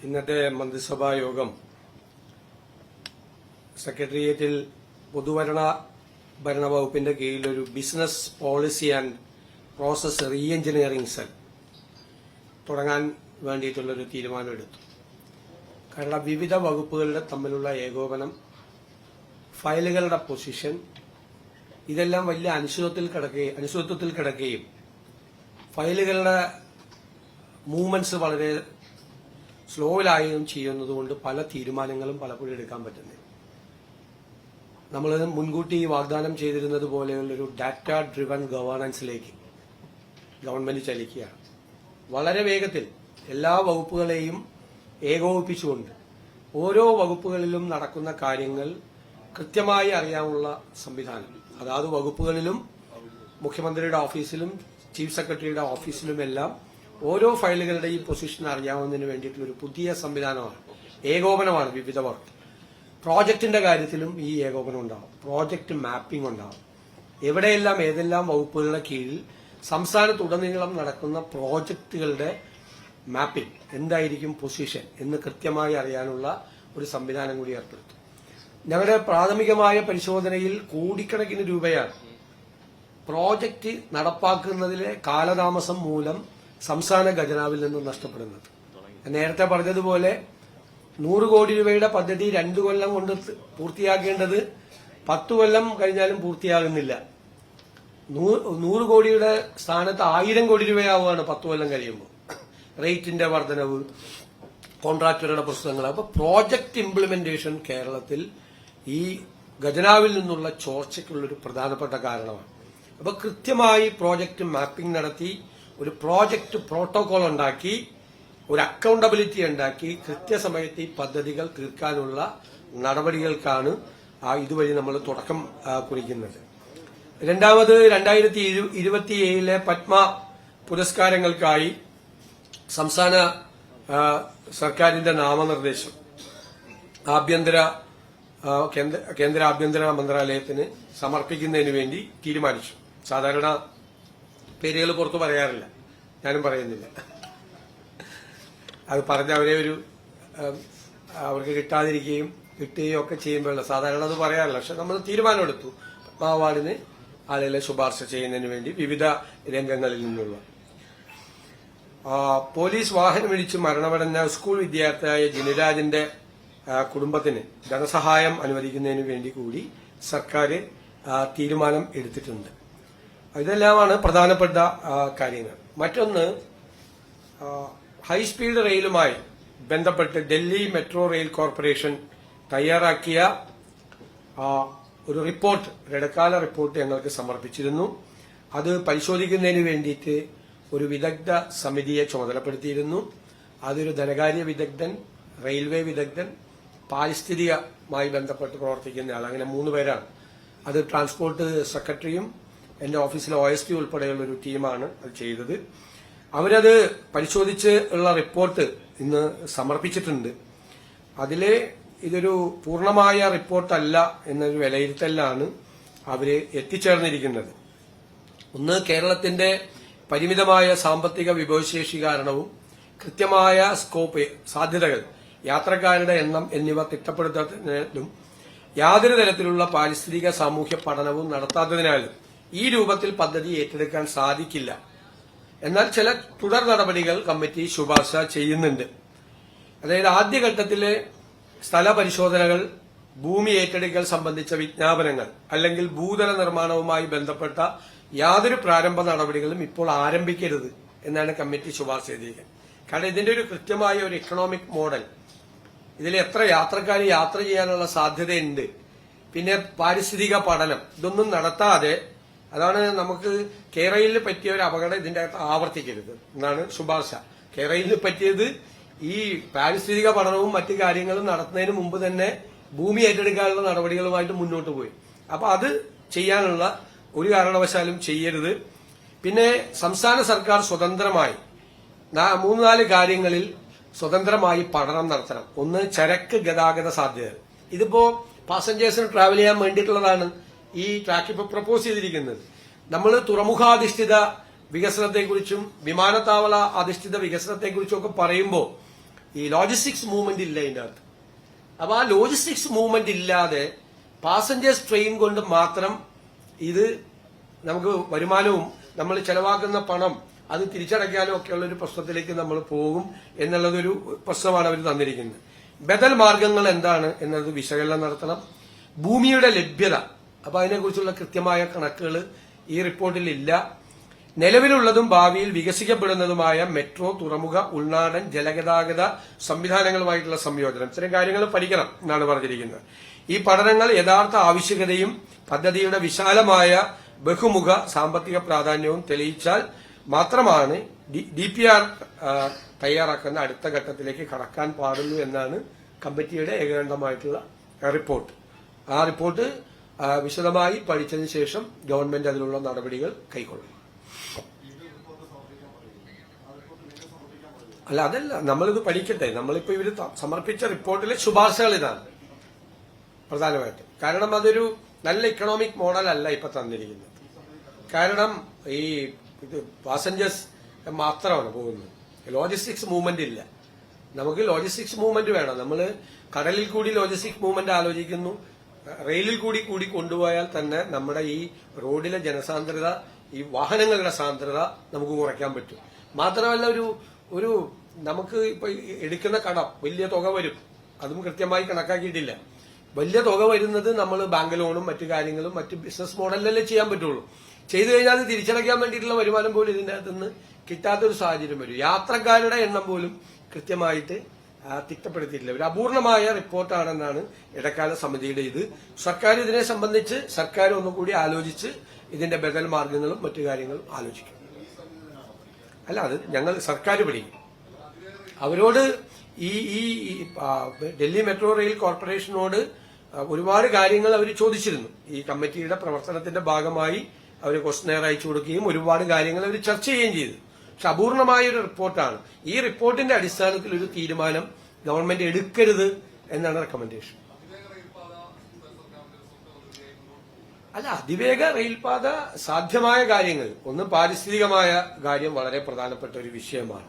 ഇന്നത്തെ മന്ത്രിസഭാ യോഗം സെക്രട്ടേറിയറ്റിൽ ഭരണ വകുപ്പിന്റെ കീഴിൽ ഒരു business policy and process re engineering cell തുടങ്ങാൻ വേണ്ടിയിട്ടുള്ളൊരു തീരുമാനമെടുത്തു. കാരണം വിവിധ വകുപ്പുകളുടെ തമ്മിലുള്ള ഏകോപനം, ഫയലുകളുടെ പൊസിഷൻ, ഇതെല്ലാം വലിയ അനിശ്ചിതത്വത്തിൽ കിടക്കുകയും ഫയലുകളുടെ മൂവ്മെന്റ്സ് വളരെ സ്ലോയിലായും ചെയ്യുന്നതുകൊണ്ട് പല തീരുമാനങ്ങളും പലപ്പോഴും എടുക്കാൻ പറ്റുന്നില്ല. നമ്മൾ മുൻകൂട്ടി വാഗ്ദാനം ചെയ്തിരുന്നത് പോലെയുള്ളൊരു ഡാറ്റ ഡ്രിവൺ ഗവേണൻസിലേക്ക് ഗവൺമെന്റ് ചലിക്കുകയാണ്. വളരെ വേഗത്തിൽ എല്ലാ വകുപ്പുകളെയും ഏകോപിപ്പിച്ചുകൊണ്ട് ഓരോ വകുപ്പുകളിലും നടക്കുന്ന കാര്യങ്ങൾ കൃത്യമായി അറിയാനുള്ള സംവിധാനം അതാത് വകുപ്പുകളിലും മുഖ്യമന്ത്രിയുടെ ഓഫീസിലും ചീഫ് സെക്രട്ടറിയുടെ ഓഫീസിലുമെല്ലാം ഓരോ ഫയലുകളുടെയും പൊസിഷൻ അറിയാവുന്നതിന് വേണ്ടിയിട്ടുള്ള ഒരു പുതിയ സംവിധാനമാണ്, ഏകോപനമാണ് വിവിധ വർക്ക്. പ്രോജക്റ്റിന്റെ കാര്യത്തിലും ഈ ഏകോപനം ഉണ്ടാവും, പ്രോജക്റ്റ് മാപ്പിംഗ് ഉണ്ടാവും. എവിടെയെല്ലാം ഏതെല്ലാം വകുപ്പുകളുടെ കീഴിൽ സംസ്ഥാനത്തുടനീളം നടക്കുന്ന പ്രോജക്റ്റുകളുടെ മാപ്പിംഗ്, എന്തായിരിക്കും പൊസിഷൻ എന്ന് കൃത്യമായി അറിയാനുള്ള ഒരു സംവിധാനം കൂടി ഏർപ്പെടുത്തും. ഞങ്ങളുടെ പ്രാഥമികമായ പരിശോധനയിൽ കോടിക്കണക്കിന് രൂപയാണ് പ്രോജക്റ്റ് നടപ്പാക്കുന്നതിലെ കാലതാമസം മൂലം സംസ്ഥാന ഖജനാവിൽ നിന്ന് നഷ്ടപ്പെടുന്നത്. നേരത്തെ പറഞ്ഞതുപോലെ 100 കോടി രൂപയുടെ പദ്ധതി 2 കൊല്ലം കൊണ്ട് പൂർത്തിയാക്കേണ്ടത് 10 കൊല്ലം കഴിഞ്ഞാലും പൂർത്തിയാകുന്നില്ല. 100 കോടിയുടെ സ്ഥാനത്ത് 1000 കോടി രൂപയാവുകയാണ് 10 കൊല്ലം കഴിയുമ്പോൾ. റേറ്റിന്റെ വർധനവ്, കോൺട്രാക്ടറുടെ പ്രശ്നങ്ങൾ. അപ്പൊ പ്രോജക്ട് ഇംപ്ലിമെന്റേഷൻ കേരളത്തിൽ ഈ ഖജനാവിൽ നിന്നുള്ള ചോർച്ചയ്ക്കുള്ളൊരു പ്രധാനപ്പെട്ട കാരണമാണ്. അപ്പൊ കൃത്യമായി പ്രോജക്ട് മാപ്പിംഗ് നടത്തി ഒരു പ്രോജക്ട് പ്രോട്ടോകോൾ ഉണ്ടാക്കി ഒരു അക്കൌണ്ടബിലിറ്റി ഉണ്ടാക്കി കൃത്യസമയത്ത് ഈ പദ്ധതികൾ തീർക്കാനുള്ള നടപടികൾക്കാണ് ഇതുവഴി നമ്മൾ തുടക്കം കുറിക്കുന്നത്. രണ്ടാമത് 2027 പത്മ പുരസ്കാരങ്ങൾക്കായി സംസ്ഥാന സർക്കാരിന്റെ നാമനിർദ്ദേശം കേന്ദ്ര ആഭ്യന്തര മന്ത്രാലയത്തിന് സമർപ്പിക്കുന്നതിന് വേണ്ടി തീരുമാനിച്ചു. സാധാരണ പേരുകൾ പുറത്തു പറയാറില്ല, ഞാനും പറയുന്നില്ല. അത് പറഞ്ഞ അവർക്ക് കിട്ടാതിരിക്കുകയും കിട്ടുകയും ഒക്കെ ചെയ്യുമ്പോഴല്ല, സാധാരണ അത് പറയാറില്ല. പക്ഷെ നമ്മൾ തീരുമാനമെടുത്തു പത്മ അവാർഡിന് ആളുകളെ ശുപാർശ ചെയ്യുന്നതിന് വേണ്ടി വിവിധ രംഗങ്ങളിൽ നിന്നുള്ള. പോലീസ് വാഹനമിടിച്ച് മരണമടഞ്ഞ സ്കൂൾ വിദ്യാർത്ഥിയായ ജിനിരാജിന്റെ കുടുംബത്തിന് ധനസഹായം അനുവദിക്കുന്നതിന് വേണ്ടി കൂടി സർക്കാർ തീരുമാനം എടുത്തിട്ടുണ്ട്. ഇതെല്ലാമാണ് പ്രധാനപ്പെട്ട കാര്യങ്ങൾ. മറ്റൊന്ന്, ഹൈസ്പീഡ് റെയിലുമായി ബന്ധപ്പെട്ട് ഡൽഹി മെട്രോ റെയിൽ കോർപ്പറേഷൻ തയ്യാറാക്കിയ ഒരു റിപ്പോർട്ട്, ഇടക്കാല റിപ്പോർട്ട് ഞങ്ങൾക്ക് സമർപ്പിച്ചിരുന്നു. അത് പരിശോധിക്കുന്നതിന് വേണ്ടിയിട്ട് ഒരു വിദഗ്ധ സമിതിയെ ചുമതലപ്പെടുത്തിയിരുന്നു. അതൊരു ധനകാര്യ വിദഗ്ധൻ, റെയിൽവേ വിദഗ്ധൻ, പാരിസ്ഥിതികമായി ബന്ധപ്പെട്ട് പ്രവർത്തിക്കുന്ന ആൾ, അങ്ങനെ 3 പേരാണ്. അത് ട്രാൻസ്പോർട്ട് സെക്രട്ടറിയും എന്റെ ഓഫീസിലെ OSD ഉൾപ്പെടെയുള്ള ഒരു ടീമാണ് അത് ചെയ്തത്. അവരത് പരിശോധിച്ച് ഉള്ള റിപ്പോർട്ട് ഇന്ന് സമർപ്പിച്ചിട്ടുണ്ട്. അതിലെ ഇതൊരു പൂർണ്ണമായ റിപ്പോർട്ടല്ല എന്നൊരു വിലയിരുത്തലാണ് അവര് എത്തിച്ചേർന്നിരിക്കുന്നത്. ഒന്ന്, കേരളത്തിന്റെ പരിമിതമായ സാമ്പത്തിക വിഭവശേഷി കാരണവും കൃത്യമായ സ്കോപ്പ്, സാധ്യതകൾ, യാത്രക്കാരുടെ എണ്ണം എന്നിവ തിട്ടപ്പെടുത്തുന്നതിനും യാതൊരു തരത്തിലുള്ള പാരിസ്ഥിതിക സാമൂഹ്യ പഠനവും നടത്താത്തതിനാലും ഈ രൂപത്തിൽ പദ്ധതി ഏറ്റെടുക്കാൻ സാധിക്കില്ല. എന്നാൽ ചില തുടർ നടപടികൾ കമ്മിറ്റി ശുപാർശ ചെയ്യുന്നുണ്ട്. അതായത് ആദ്യഘട്ടത്തിലെ സ്ഥല പരിശോധനകൾ, ഭൂമി ഏറ്റെടുക്കൽ സംബന്ധിച്ച വിജ്ഞാപനങ്ങൾ അല്ലെങ്കിൽ ഭൂതല നിർമ്മാണവുമായി ബന്ധപ്പെട്ട യാതൊരു പ്രാരംഭ നടപടികളും ഇപ്പോൾ ആരംഭിക്കരുത് എന്നാണ് കമ്മിറ്റി ശുപാർശ ചെയ്തിരിക്കുന്നത്. കാരണം ഇതിന്റെ ഒരു കൃത്യമായ ഒരു എക്കണോമിക് മോഡൽ, ഇതിൽ എത്ര യാത്രക്കാർ യാത്ര ചെയ്യാനുള്ള സാധ്യതയുണ്ട്, പിന്നെ പാരിസ്ഥിതിക പഠനം, ഇതൊന്നും നടത്താതെ, അതാണ് നമുക്ക് കേരളയിൽ പറ്റിയ ഒരു അപകടം ഇതിന്റെ അകത്ത് ആവർത്തിക്കരുത് എന്നാണ് ശുപാർശ. കേരളയിൽ പറ്റിയത് ഈ പാരിസ്ഥിതിക പഠനവും മറ്റു കാര്യങ്ങളും നടത്തുന്നതിന് മുമ്പ് തന്നെ ഭൂമി ഏറ്റെടുക്കാനുള്ള നടപടികളുമായിട്ട് മുന്നോട്ട് പോയി. അപ്പൊ അത് ചെയ്യാനുള്ള ഒരു കാരണവശാലും ചെയ്യരുത്. പിന്നെ സംസ്ഥാന സർക്കാർ സ്വതന്ത്രമായി 3-4 കാര്യങ്ങളിൽ സ്വതന്ത്രമായി പഠനം നടത്തണം. ഒന്ന്, ചരക്ക് ഗതാഗത സാധ്യത. ഇതിപ്പോ പാസഞ്ചേഴ്സിന് ട്രാവൽ ചെയ്യാൻ വേണ്ടിയിട്ടുള്ളതാണ് ഈ ട്രാക്ക് ഇപ്പൊ പ്രപ്പോസ് ചെയ്തിരിക്കുന്നത്. നമ്മൾ തുറമുഖാധിഷ്ഠിത വികസനത്തെക്കുറിച്ചും വിമാനത്താവള അധിഷ്ഠിത വികസനത്തെക്കുറിച്ചും ഒക്കെ പറയുമ്പോൾ ഈ ലോജിസ്റ്റിക്സ് മൂവ്മെന്റ് ഇല്ല ഇതിന്റെ അകത്ത്. അപ്പൊ ആ ലോജിസ്റ്റിക്സ് മൂവ്മെന്റ് ഇല്ലാതെ പാസഞ്ചേഴ്സ് ട്രെയിൻ കൊണ്ട് മാത്രം ഇത് നമുക്ക് വരുമാനവും നമ്മൾ ചെലവാക്കുന്ന പണം അത് തിരിച്ചടയ്ക്കാനും ഒക്കെയുള്ള ഒരു പ്രശ്നത്തിലേക്ക് നമ്മൾ പോകും എന്നുള്ളതൊരു പ്രശ്നമാണ് അവർ തന്നിരിക്കുന്നത്. ബദൽ മാർഗങ്ങൾ എന്താണ് എന്നത് വിശകലനം നടത്തണം. ഭൂമിയുടെ ലഭ്യത, അപ്പൊ അതിനെക്കുറിച്ചുള്ള കൃത്യമായ കണക്കുകൾ ഈ റിപ്പോർട്ടിൽ ഇല്ല. നിലവിലുള്ളതും ഭാവിയിൽ വികസിക്കപ്പെടുന്നതുമായ മെട്രോ, തുറമുഖ, ഉൾനാടൻ ജലഗതാഗത സംവിധാനങ്ങളുമായിട്ടുള്ള സംയോജനം, ഇത്തരം കാര്യങ്ങൾ പഠിക്കണം എന്നാണ് പറഞ്ഞിരിക്കുന്നത്. ഈ പഠനങ്ങൾ യഥാർത്ഥ ആവശ്യകതയും പദ്ധതിയുടെ വിശാലമായ ബഹുമുഖ സാമ്പത്തിക പ്രാധാന്യവും തെളിയിച്ചാൽ മാത്രമാണ് DPR തയ്യാറാക്കുന്ന അടുത്ത ഘട്ടത്തിലേക്ക് കടക്കാൻ പാടുള്ളൂ എന്നാണ് കമ്മിറ്റിയുടെ ഏകകണ്ഠമായിട്ടുള്ള റിപ്പോർട്ട്. ആ റിപ്പോർട്ട് വിശദമായി പഠിച്ചതിന് ശേഷം ഗവൺമെന്റ് അതിനുള്ള നടപടികൾ കൈക്കൊള്ളും. അല്ല, അതല്ല, നമ്മളിത് പഠിക്കട്ടെ. നമ്മളിപ്പോ ഇവര് സമർപ്പിച്ച റിപ്പോർട്ടിലെ ശുപാർശകൾ ഇതാണ് പ്രധാനമായിട്ടും. കാരണം അതൊരു നല്ല ഇക്കണോമിക് മോഡൽ അല്ല ഇപ്പൊ തന്നിരിക്കുന്നത്. കാരണം ഈ ഇത് പാസഞ്ചേഴ്സ് മാത്രമാണ് പോകുന്നത്, ലോജിസ്റ്റിക്സ് മൂവ്മെന്റ് ഇല്ല. നമുക്ക് ലോജിസ്റ്റിക്സ് മൂവ്മെന്റ് വേണം. നമ്മൾ കടലിൽ കൂടി ലോജിസ്റ്റിക്സ് മൂവ്മെന്റ് ആലോചിക്കുന്നു, റെയിലിൽ കൂടി കൊണ്ടുപോയാൽ തന്നെ നമ്മുടെ ഈ റോഡിലെ ജനസാന്ദ്രത, ഈ വാഹനങ്ങളുടെ സാന്ദ്രത നമുക്ക് കുറയ്ക്കാൻ പറ്റും. മാത്രമല്ല ഒരു നമുക്ക് ഇപ്പൊ എടുക്കുന്ന കടം വലിയ തുക വരും, അതും കൃത്യമായി കണക്കാക്കിയിട്ടില്ല. വലിയ തുക വരുന്നത് നമ്മൾ ബാങ്ക് ലോണും മറ്റു കാര്യങ്ങളും മറ്റു ബിസിനസ് മോഡലിലല്ലേ ചെയ്യാൻ പറ്റുള്ളൂ. ചെയ്തു കഴിഞ്ഞാൽ അത് തിരിച്ചടയ്ക്കാൻ വേണ്ടിയിട്ടുള്ള വരുമാനം പോലും ഇതിന്റെ അകത്തുനിന്ന് കിട്ടാത്തൊരു സാഹചര്യം വരും. യാത്രക്കാരുടെ എണ്ണം പോലും കൃത്യമായിട്ട് തിട്ടപ്പെടുത്തിയിട്ടില്ല. ഒരു അപൂർണമായ റിപ്പോർട്ടാണെന്നാണ് ഇടക്കാല സമിതിയുടെ ഇത്. സർക്കാർ ഇതിനെ സംബന്ധിച്ച് സർക്കാർ ഒന്നുകൂടി ആലോചിച്ച് ഇതിന്റെ ബദൽ മാർഗങ്ങളും മറ്റു കാര്യങ്ങളും ആലോചിക്കും. അല്ല, അത് ഞങ്ങൾ സർക്കാർ പഠിക്കും. അവരോട് ഈ ഡൽഹി മെട്രോ റെയിൽ കോർപ്പറേഷനോട് ഒരുപാട് കാര്യങ്ങൾ അവർ ചോദിച്ചിരുന്നു. ഈ കമ്മിറ്റിയുടെ പ്രവർത്തനത്തിന്റെ ഭാഗമായി അവർ ക്വസ്റ്റനെയർ അയച്ചു കൊടുക്കുകയും ഒരുപാട് കാര്യങ്ങൾ അവർ ചർച്ച ചെയ്യുകയും ചെയ്തു. പക്ഷെ അപൂർണമായ ഒരു റിപ്പോർട്ടാണ്. ഈ റിപ്പോർട്ടിന്റെ അടിസ്ഥാനത്തിൽ ഒരു തീരുമാനം ഗവൺമെന്റ് എടുക്കരുത് എന്നാണ് റെക്കമെൻഡേഷൻ. അല്ല, അതിവേഗ റെയിൽപാത സാധ്യമായ കാര്യങ്ങൾ, ഒന്ന് പാരിസ്ഥിതികമായ കാര്യം വളരെ പ്രധാനപ്പെട്ട ഒരു വിഷയമാണ്.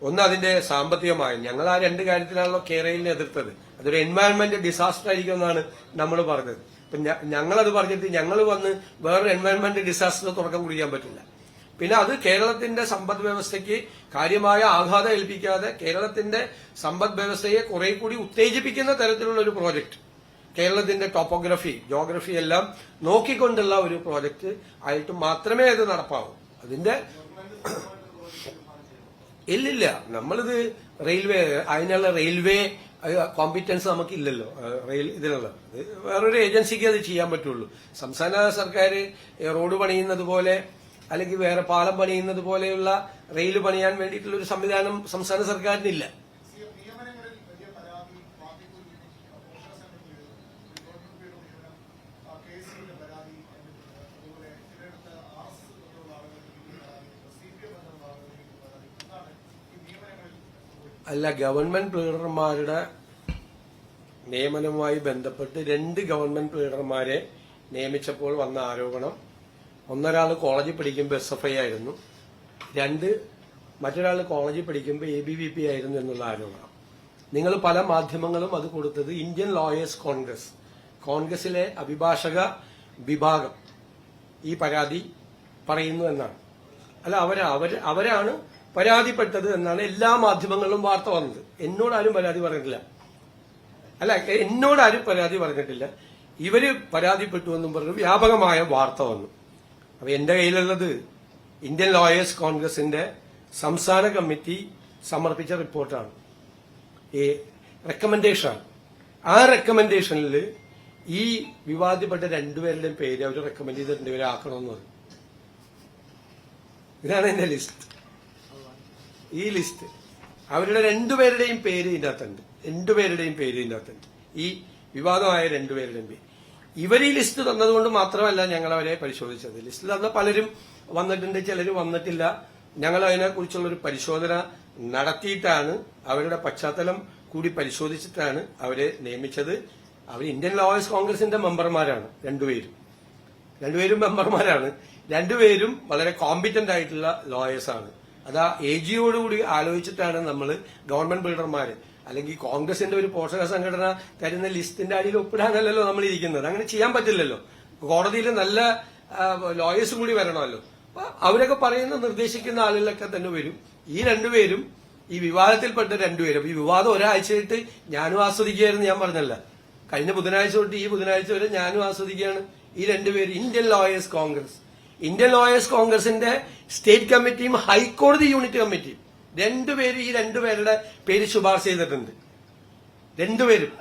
ഒന്ന് അതിന്റെ സാമ്പത്തികമായ, ഞങ്ങൾ ആ രണ്ട് കാര്യത്തിലാണല്ലോ കേരളയിലിനെ എതിർത്തത്. അതൊരു എൻവയൺമെന്റ് ഡിസാസ്റ്റർ ആയിരിക്കും എന്നാണ് നമ്മൾ പറഞ്ഞത്. ഇപ്പൊ ഞങ്ങളത് പറഞ്ഞിട്ട് ഞങ്ങൾ വന്ന് വേറൊരു എൻവയൺമെന്റ് ഡിസാസ്റ്റർ തുടക്കം കുറിക്കാൻ പറ്റില്ല. പിന്നെ അത് കേരളത്തിന്റെ സമ്പദ് വ്യവസ്ഥയ്ക്ക് കാര്യമായ ആഘാതം ഏൽപ്പിക്കാതെ കേരളത്തിന്റെ സമ്പദ് വ്യവസ്ഥയെ കുറെ കൂടി ഉത്തേജിപ്പിക്കുന്ന തരത്തിലുള്ള ഒരു പ്രോജക്ട്, കേരളത്തിന്റെ ടോപ്പോഗ്രഫി ജോഗ്രഫി എല്ലാം നോക്കിക്കൊണ്ടുള്ള ഒരു പ്രോജക്ട് ആയിട്ട് മാത്രമേ അത് നടപ്പാവൂ. അതിന്റെ ഇല്ലില്ല, നമ്മളിത് റെയിൽവേ, അതിനുള്ള റെയിൽവേ കോമ്പിറ്റൻസ് നമുക്കില്ലല്ലോ ഇതിനുള്ള. അത് വേറൊരു ഏജൻസിക്ക് അത് ചെയ്യാൻ പറ്റുള്ളൂ. സംസ്ഥാന സർക്കാർ റോഡ് പണിയുന്നത് പോലെ അല്ലെങ്കിൽ വേറെ പാലം പണിയുന്നത് പോലെയുള്ള റെയിൽ പണിയാൻ വേണ്ടിയിട്ടുള്ള ഒരു സംവിധാനം സംസ്ഥാന സർക്കാരിനില്ല. അല്ല, ഗവൺമെന്റ് പ്ലീഡർമാരുടെ നിയമനവുമായി ബന്ധപ്പെട്ട് 2 ഗവൺമെന്റ് പ്ലീഡർമാരെ നിയമിച്ചപ്പോൾ വന്ന ആരോപണം, ഒന്നൊരാൾ കോളേജിൽ പഠിക്കുമ്പോൾ SFI ആയിരുന്നു, മറ്റൊരാൾ കോളേജിൽ പഠിക്കുമ്പോൾ ABVP ആയിരുന്നു എന്നുള്ള ആരോപണം. നിങ്ങൾ പല മാധ്യമങ്ങളും അത് കൊടുത്തത് ഇന്ത്യൻ ലോയേഴ്സ് കോൺഗ്രസിലെ അഭിഭാഷക വിഭാഗം ഈ പരാതി പറയുന്നു എന്നാണ്. അല്ല, അവരാണ് പരാതിപ്പെട്ടത് എന്നാണ് എല്ലാ മാധ്യമങ്ങളിലും വാർത്ത വന്നത്. എന്നോടാരും പരാതി പറഞ്ഞിട്ടില്ല. ഇവര് പരാതിപ്പെട്ടു എന്നും പറഞ്ഞു വ്യാപകമായ വാർത്ത വന്നു. അപ്പൊ എന്റെ കയ്യിലുള്ളത് ഇന്ത്യൻ ലോയേഴ്സ് കോൺഗ്രസിന്റെ സംസ്ഥാന കമ്മിറ്റി സമർപ്പിച്ച റിപ്പോർട്ടാണ്, ഈ റെക്കമെൻഡേഷനാണ്. ആ റെക്കമെൻഡേഷനിൽ ഈ വിവാദപ്പെട്ട 2 പേരുടെയും പേര് അവർ റെക്കമെൻഡ് ചെയ്ത് 2 പേരെ ആക്കണമെന്ന് പറഞ്ഞു. ഇതാണ് എന്റെ ലിസ്റ്റ്. ഈ ലിസ്റ്റ് അവരുടെ 2 പേരുടെയും പേര് ഇതിന്റെ അകത്തുണ്ട്. ഈ വിവാദമായ 2 പേരുടെയും പേര്. ഇവർ ഈ ലിസ്റ്റ് തന്നതുകൊണ്ട് മാത്രമല്ല ഞങ്ങൾ അവരെ പരിശോധിച്ചത്. ലിസ്റ്റ് തന്ന പലരും വന്നിട്ടുണ്ട്, ചിലർ വന്നിട്ടില്ല. ഞങ്ങൾ അതിനെക്കുറിച്ചുള്ള ഒരു പരിശോധന നടത്തിയിട്ടാണ്, അവരുടെ പശ്ചാത്തലം കൂടി പരിശോധിച്ചിട്ടാണ് അവരെ നിയമിച്ചത്. അവർ ഇന്ത്യൻ ലോയേഴ്സ് കോൺഗ്രസിന്റെ മെമ്പർമാരാണ്. 2 പേരും മെമ്പർമാരാണ്. 2 പേരും വളരെ കോമ്പിറ്റന്റ് ആയിട്ടുള്ള ലോയേഴ്സാണ്. അത് ആ AGയോടുകൂടി ആലോചിച്ചിട്ടാണ് നമ്മൾ ഗവൺമെന്റ് ബിൽഡർമാര് അല്ലെങ്കിൽ കോൺഗ്രസിന്റെ ഒരു പോഷക സംഘടന തരുന്ന ലിസ്റ്റിന്റെ അടിയിൽ ഒപ്പിടാനല്ലോ നമ്മൾ ഇരിക്കുന്നത്. അങ്ങനെ ചെയ്യാൻ പറ്റില്ലല്ലോ. കോടതിയിൽ നല്ല ലോയേഴ്സും കൂടി വരണമല്ലോ. അപ്പൊ അവരൊക്കെ പറയുന്ന നിർദ്ദേശിക്കുന്ന ആളുകളൊക്കെ തന്നെ വരും. ഈ രണ്ടുപേരും ഈ വിവാദത്തിൽപ്പെട്ട രണ്ടുപേരും ഈ വിവാദം ഒരാഴ്ചയായിട്ട് ഞാനും ആസ്വദിക്കുകയായിരുന്നു. ഞാൻ പറഞ്ഞല്ല, കഴിഞ്ഞ ബുധനാഴ്ച തൊട്ട് ഈ ബുധനാഴ്ച വരെ ഞാനും ആസ്വദിക്കുകയാണ്. ഈ രണ്ടുപേരും ഇന്ത്യൻ ലോയേഴ്സ് കോൺഗ്രസിന്റെ സ്റ്റേറ്റ് കമ്മിറ്റിയും ഹൈക്കോടതി യൂണിറ്റ് കമ്മിറ്റിയും രണ്ടുപേരും ഈ രണ്ടുപേരുടെ പേര് ശുപാർശ ചെയ്തിട്ടുണ്ട്. രണ്ടുപേരും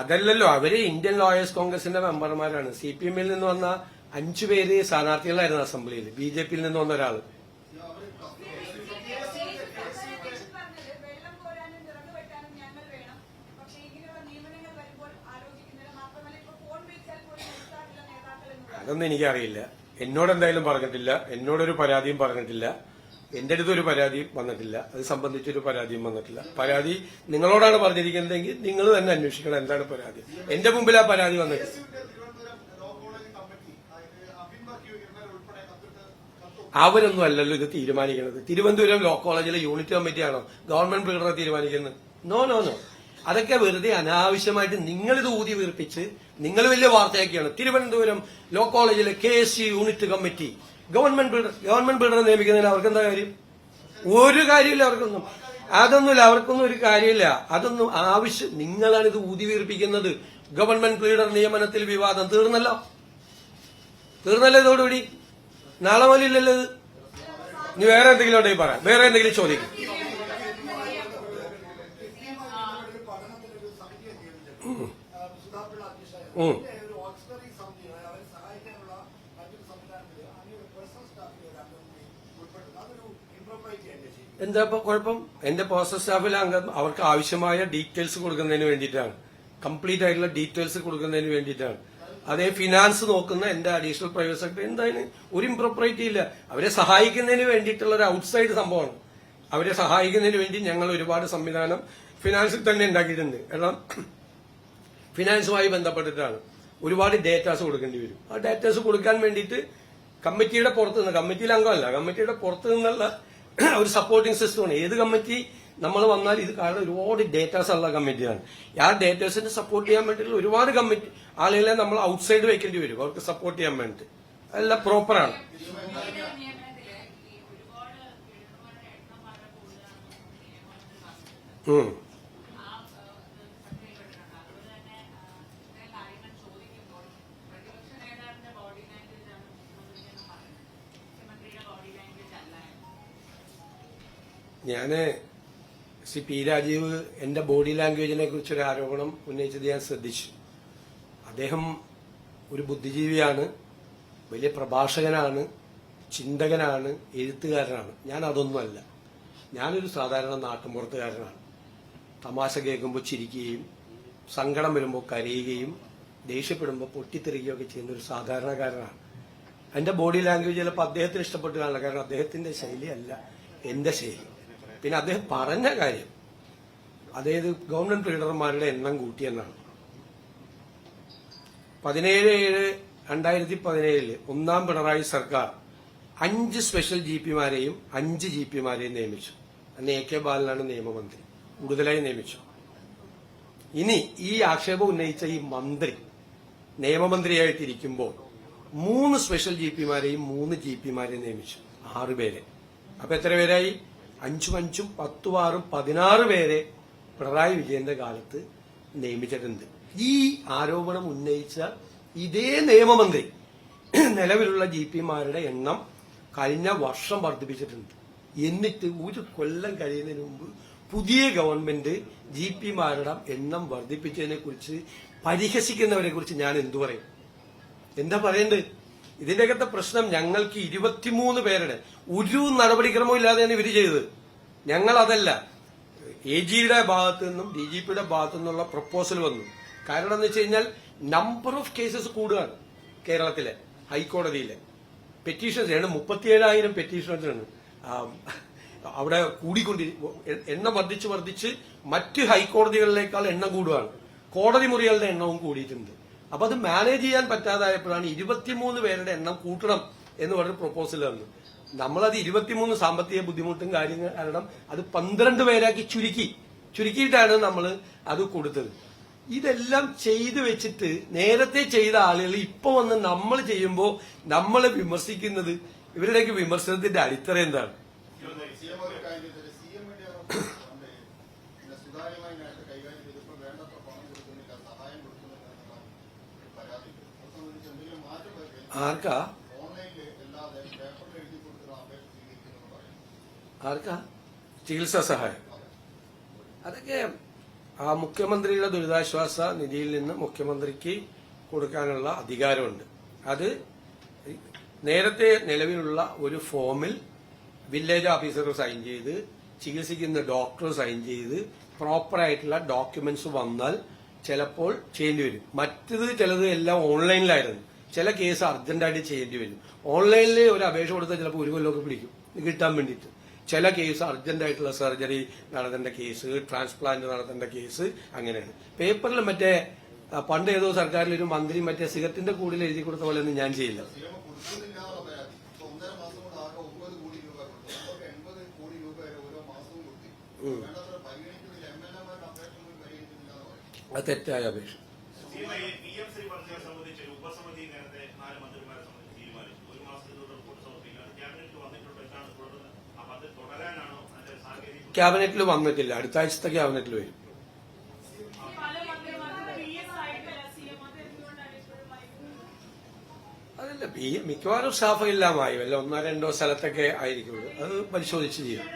അതല്ലല്ലോ, അവര് ഇന്ത്യൻ ലോയേഴ്സ് കോൺഗ്രസിന്റെ മെമ്പർമാരാണ്. CPM-ൽ നിന്ന് വന്ന 5 പേര് സ്ഥാനാർത്ഥികളായിരുന്നു അസംബ്ലിയിൽ. BJP-യിൽ നിന്ന് വന്ന ഒരാള്. അതൊന്നും എനിക്കറിയില്ല. എന്നോട് എന്തായാലും പറഞ്ഞിട്ടില്ല. എന്നോടൊരു പരാതിയും പറഞ്ഞിട്ടില്ല. എന്റെ അടുത്തൊരു പരാതിയും വന്നിട്ടില്ല. അത് സംബന്ധിച്ചൊരു പരാതിയും വന്നിട്ടില്ല. പരാതി നിങ്ങളോടാണ് പറഞ്ഞിരിക്കുന്നതെങ്കിൽ നിങ്ങൾ തന്നെ അന്വേഷിക്കണം എന്താണ് പരാതി. എന്റെ മുമ്പിൽ ആ പരാതി വന്നിട്ട് അവരൊന്നും അല്ലല്ലോ ഇത് തീരുമാനിക്കുന്നത്. തിരുവനന്തപുരം ലോ കോളേജിലെ യൂണിറ്റ് കമ്മിറ്റിയാണോ ഗവൺമെന്റ് ബിൽഡറെ തീരുമാനിക്കുന്നത്? നോ. അതൊക്കെ വെറുതെ അനാവശ്യമായിട്ട് നിങ്ങളിത് ഊതി വീർപ്പിച്ച് നിങ്ങൾ വലിയ വാർത്തയാക്കിയാണ്. തിരുവനന്തപുരം ലോ കോളേജിലെ KSU യൂണിറ്റ് കമ്മിറ്റി ഗവൺമെന്റ് ബിൽഡറെ നിയമിക്കുന്നതിന് അവർക്കെന്താ കാര്യം? ഒരു കാര്യമില്ല അവർക്കൊന്നും. അവർക്കൊന്നും ഒരു കാര്യമില്ല. അതൊന്നും ആവശ്യം. നിങ്ങളാണ് ഇത് ഊതി വീർപ്പിക്കുന്നത്. ഗവൺമെന്റ് ബിൽഡർ നിയമനത്തിൽ വിവാദം തീർന്നല്ലോ ഇതോടുകൂടി. നാളെ പോലില്ലല്ലോ ഇത്. ഇനി വേറെ എന്തെങ്കിലും ഉണ്ടെങ്കിൽ പറയാം, വേറെ എന്തെങ്കിലും ചോദിക്കും. എന്താ ഇപ്പൊ കുഴപ്പം? എന്റെ പേഴ്സണൽ സ്റ്റാഫിലെ അംഗം അവർക്ക് ആവശ്യമായ ഡീറ്റെയിൽസ് കൊടുക്കുന്നതിന് വേണ്ടിയിട്ടാണ്, കംപ്ലീറ്റ് ആയിട്ടുള്ള ഡീറ്റെയിൽസ് കൊടുക്കുന്നതിന് വേണ്ടിയിട്ടാണ്. അതേ ഫിനാൻസ് നോക്കുന്ന എന്റെ അഡീഷണൽ പ്രൈവറ്റ് സെക്രട്ടറി എന്തായാലും ഒരു ഇംപ്രോപ്പറേറ്റി ഇല്ല. അവരെ സഹായിക്കുന്നതിന് വേണ്ടിയിട്ടുള്ള ഒരു ഔട്ട്സൈഡ് സംഭവമാണ്. അവരെ സഹായിക്കുന്നതിന് വേണ്ടി ഞങ്ങൾ ഒരുപാട് സംവിധാനം ഫിനാൻസിൽ തന്നെ ഉണ്ടാക്കിയിട്ടുണ്ട്. കാരണം ഫിനാൻസുമായി ബന്ധപ്പെട്ടിട്ടാണ് ഒരുപാട് ഡേറ്റാസ് കൊടുക്കേണ്ടി വരും. ആ ഡേറ്റാസ് കൊടുക്കാൻ വേണ്ടിയിട്ട് കമ്മിറ്റിയുടെ പുറത്ത് നിന്ന്, കമ്മിറ്റിയിൽ അംഗമല്ല, കമ്മിറ്റിയുടെ പുറത്ത് നിന്നുള്ള ഒരു സപ്പോർട്ടിംഗ് സിസ്റ്റമാണ്. ഏത് കമ്മിറ്റി നമ്മൾ വന്നാൽ ഇത് കാരണം ഒരുപാട് ഡേറ്റാസ് ഉള്ള കമ്മിറ്റിയാണ്. ആ ഡേറ്റാസിനെ സപ്പോർട്ട് ചെയ്യാൻ വേണ്ടിയിട്ടുള്ള ഒരുപാട് കമ്മിറ്റി ആളുകളെ നമ്മൾ ഔട്ട്സൈഡ് വെക്കേണ്ടി വരും അവർക്ക് സപ്പോർട്ട് ചെയ്യാൻ വേണ്ടിയിട്ട്. അതെല്ലാം പ്രോപ്പറാണ്. ഞാന് P. രാജീവ് എന്റെ ബോഡി ലാംഗ്വേജിനെ കുറിച്ചൊരു ആരോപണം ഉന്നയിച്ചത് ഞാൻ ശ്രദ്ധിച്ചു. അദ്ദേഹം ഒരു ബുദ്ധിജീവിയാണ്, വലിയ പ്രഭാഷകനാണ്, ചിന്തകനാണ്, എഴുത്തുകാരനാണ്. ഞാൻ അതൊന്നുമല്ല. ഞാനൊരു സാധാരണ നാട്ടുമ്പുറത്തുകാരനാണ്. തമാശ കേൾക്കുമ്പോൾ ചിരിക്കുകയും സങ്കടം വരുമ്പോൾ കരയുകയും ദേഷ്യപ്പെടുമ്പോൾ പൊട്ടിത്തെറിയുകയൊക്കെ ചെയ്യുന്ന ഒരു സാധാരണക്കാരനാണ്. എന്റെ ബോഡി ലാംഗ്വേജ് ചിലപ്പോൾ അദ്ദേഹത്തിന് ഇഷ്ടപ്പെട്ടു കാണില്ല. കാരണം അദ്ദേഹത്തിന്റെ ശൈലിയല്ല എന്റെ ശൈലി. പിന്നെ അദ്ദേഹം പറഞ്ഞ കാര്യം, അതായത് ഗവൺമെന്റ് ബിൽഡർമാരുടെ എണ്ണം കൂട്ടിയെന്നാണ്. 17/7/2017 ഒന്നാം പിണറായി സർക്കാർ 5 സ്പെഷ്യൽ GP-മാരെയും 5 GP-മാരെയും നിയമിച്ചു. അന്ന് AK ബാലനാണ് നിയമമന്ത്രി, കൂടുതലായി നിയമിച്ചു. ഇനി ഈ ആക്ഷേപം ഉന്നയിച്ച ഈ മന്ത്രി നിയമമന്ത്രിയായിട്ടിരിക്കുമ്പോൾ 3 സ്പെഷ്യൽ GP-മാരെയും 3 GP-മാരെയും നിയമിച്ചു. 6 പേരെ. അപ്പൊ എത്ര പേരായി? 5 ഉം 5 ഉം 10 ഉം 6 ഉം 16 പേരെ പിണറായി വിജയന്റെ കാലത്ത് നിയമിച്ചിട്ടുണ്ട്. ഈ ആരോപണം ഉന്നയിച്ച ഇതേ നിയമമന്ത്രി നിലവിലുള്ള GP-മാരുടെ എണ്ണം കഴിഞ്ഞ വർഷം വർദ്ധിപ്പിച്ചിട്ടുണ്ട്. എന്നിട്ട് ഒരു കൊല്ലം കഴിയുന്നതിന് മുമ്പ് പുതിയ ഗവൺമെന്റ് GP-മാരുടെ എണ്ണം വർദ്ധിപ്പിച്ചതിനെ കുറിച്ച് പരിഹസിക്കുന്നവരെ കുറിച്ച് ഞാൻ എന്തു പറയും? എന്താ പറയേണ്ടത്? ഇതിന്റെയൊക്കെ പ്രശ്നം ഞങ്ങൾക്ക് 23 പേരുടെ ഒരു നടപടിക്രമവും ഇല്ലാതെയാണ് ഇവര് ചെയ്തത്. ഞങ്ങൾ അതല്ല, AG-യുടെ ഭാഗത്തു നിന്നും DGP-യുടെ ഭാഗത്തു നിന്നുള്ള പ്രപ്പോസൽ വന്നു. കാരണം എന്ന് വെച്ച് കഴിഞ്ഞാൽ നമ്പർ ഓഫ് കേസസ് കൂടുകയാണ്. കേരളത്തിലെ ഹൈക്കോടതിയിലെ പെറ്റീഷൻസ് 37,000 പെറ്റീഷൻസ് ആണ് അവിടെ എണ്ണം വർദ്ധിച്ച് മറ്റ് ഹൈക്കോടതികളിലേക്കാൾ എണ്ണം കൂടുകയാണ്. കോടതി മുറികളുടെ എണ്ണവും കൂടിയിട്ടുണ്ട്. അപ്പൊ അത് മാനേജ് ചെയ്യാൻ പറ്റാതായപ്പോഴാണ് 23 പേരുടെ എണ്ണം കൂട്ടണം എന്ന് പറഞ്ഞ പ്രൊപ്പോസൽ വന്നു. നമ്മളത് 23 സാമ്പത്തിക ബുദ്ധിമുട്ടും കാര്യങ്ങൾ കാരണം അത് 12 പേരാക്കി ചുരുക്കിയിട്ടാണ് നമ്മൾ അത് കൊടുത്തത്. ഇതെല്ലാം ചെയ്തു വെച്ചിട്ട് നേരത്തെ ചെയ്ത ആളുകൾ ഇപ്പൊ വന്ന് നമ്മൾ ചെയ്യുമ്പോൾ നമ്മളെ വിമർശിക്കുന്നത് ഇവരുടെയൊക്കെ വിമർശനത്തിന്റെ അടിത്തറ എന്താണ്? ആർക്കാ ചികിത്സാ സഹായം? അതൊക്കെ ആ മുഖ്യമന്ത്രിയുടെ ദുരിതാശ്വാസ നിധിയിൽ നിന്ന് മുഖ്യമന്ത്രിക്ക് കൊടുക്കാനുള്ള അധികാരമുണ്ട്. അത് നേരത്തെ നിലവിലുള്ള ഒരു ഫോമിൽ വില്ലേജ് ഓഫീസർ സൈൻ ചെയ്ത് ചികിത്സിക്കുന്ന ഡോക്ടർ സൈൻ ചെയ്ത് പ്രോപ്പറായിട്ടുള്ള ഡോക്യുമെന്റ്സ് വന്നാൽ ചിലപ്പോൾ ചെയ്യേണ്ടി വരും. മറ്റത് ചിലത് എല്ലാം ഓൺലൈനിലായിരുന്നു. ചില കേസ് അർജന്റായിട്ട് ചെയ്യേണ്ടി വരും. ഓൺലൈനിൽ ഒരു അപേക്ഷ കൊടുത്താൽ ചിലപ്പോൾ 1 കൊല്ലമൊക്കെ പിടിക്കും കിട്ടാൻ വേണ്ടിയിട്ട്. ചില കേസ് അർജന്റായിട്ടുള്ള സർജറി നടത്തേണ്ട കേസ്, ട്രാൻസ്പ്ലാന്റ് നടത്തേണ്ട കേസ്, അങ്ങനെയാണ്. പേപ്പറിൽ മറ്റേ പണ്ട് ഏതോ സർക്കാരിൽ ഒരു മന്ത്രി മറ്റേ സിഗരറ്റിന്റെ കൂടിൽ എഴുതി കൊടുത്ത പോലെ ഒന്നും ഞാൻ ചെയ്യില്ല. അത് തെറ്റായ അപേക്ഷ. ക്യാബിനറ്റിൽ വന്നിട്ടില്ല. അടുത്ത ആഴ്ചത്തെ ക്യാബിനറ്റിൽ വരും. അതല്ല, മിക്കവാറും സ്റ്റാഫ് എല്ലാമായി വല്ല 1-2 സ്ഥലത്തൊക്കെ ആയിരിക്കുള്ളൂ. അത് പരിശോധിച്ച് ചെയ്യും.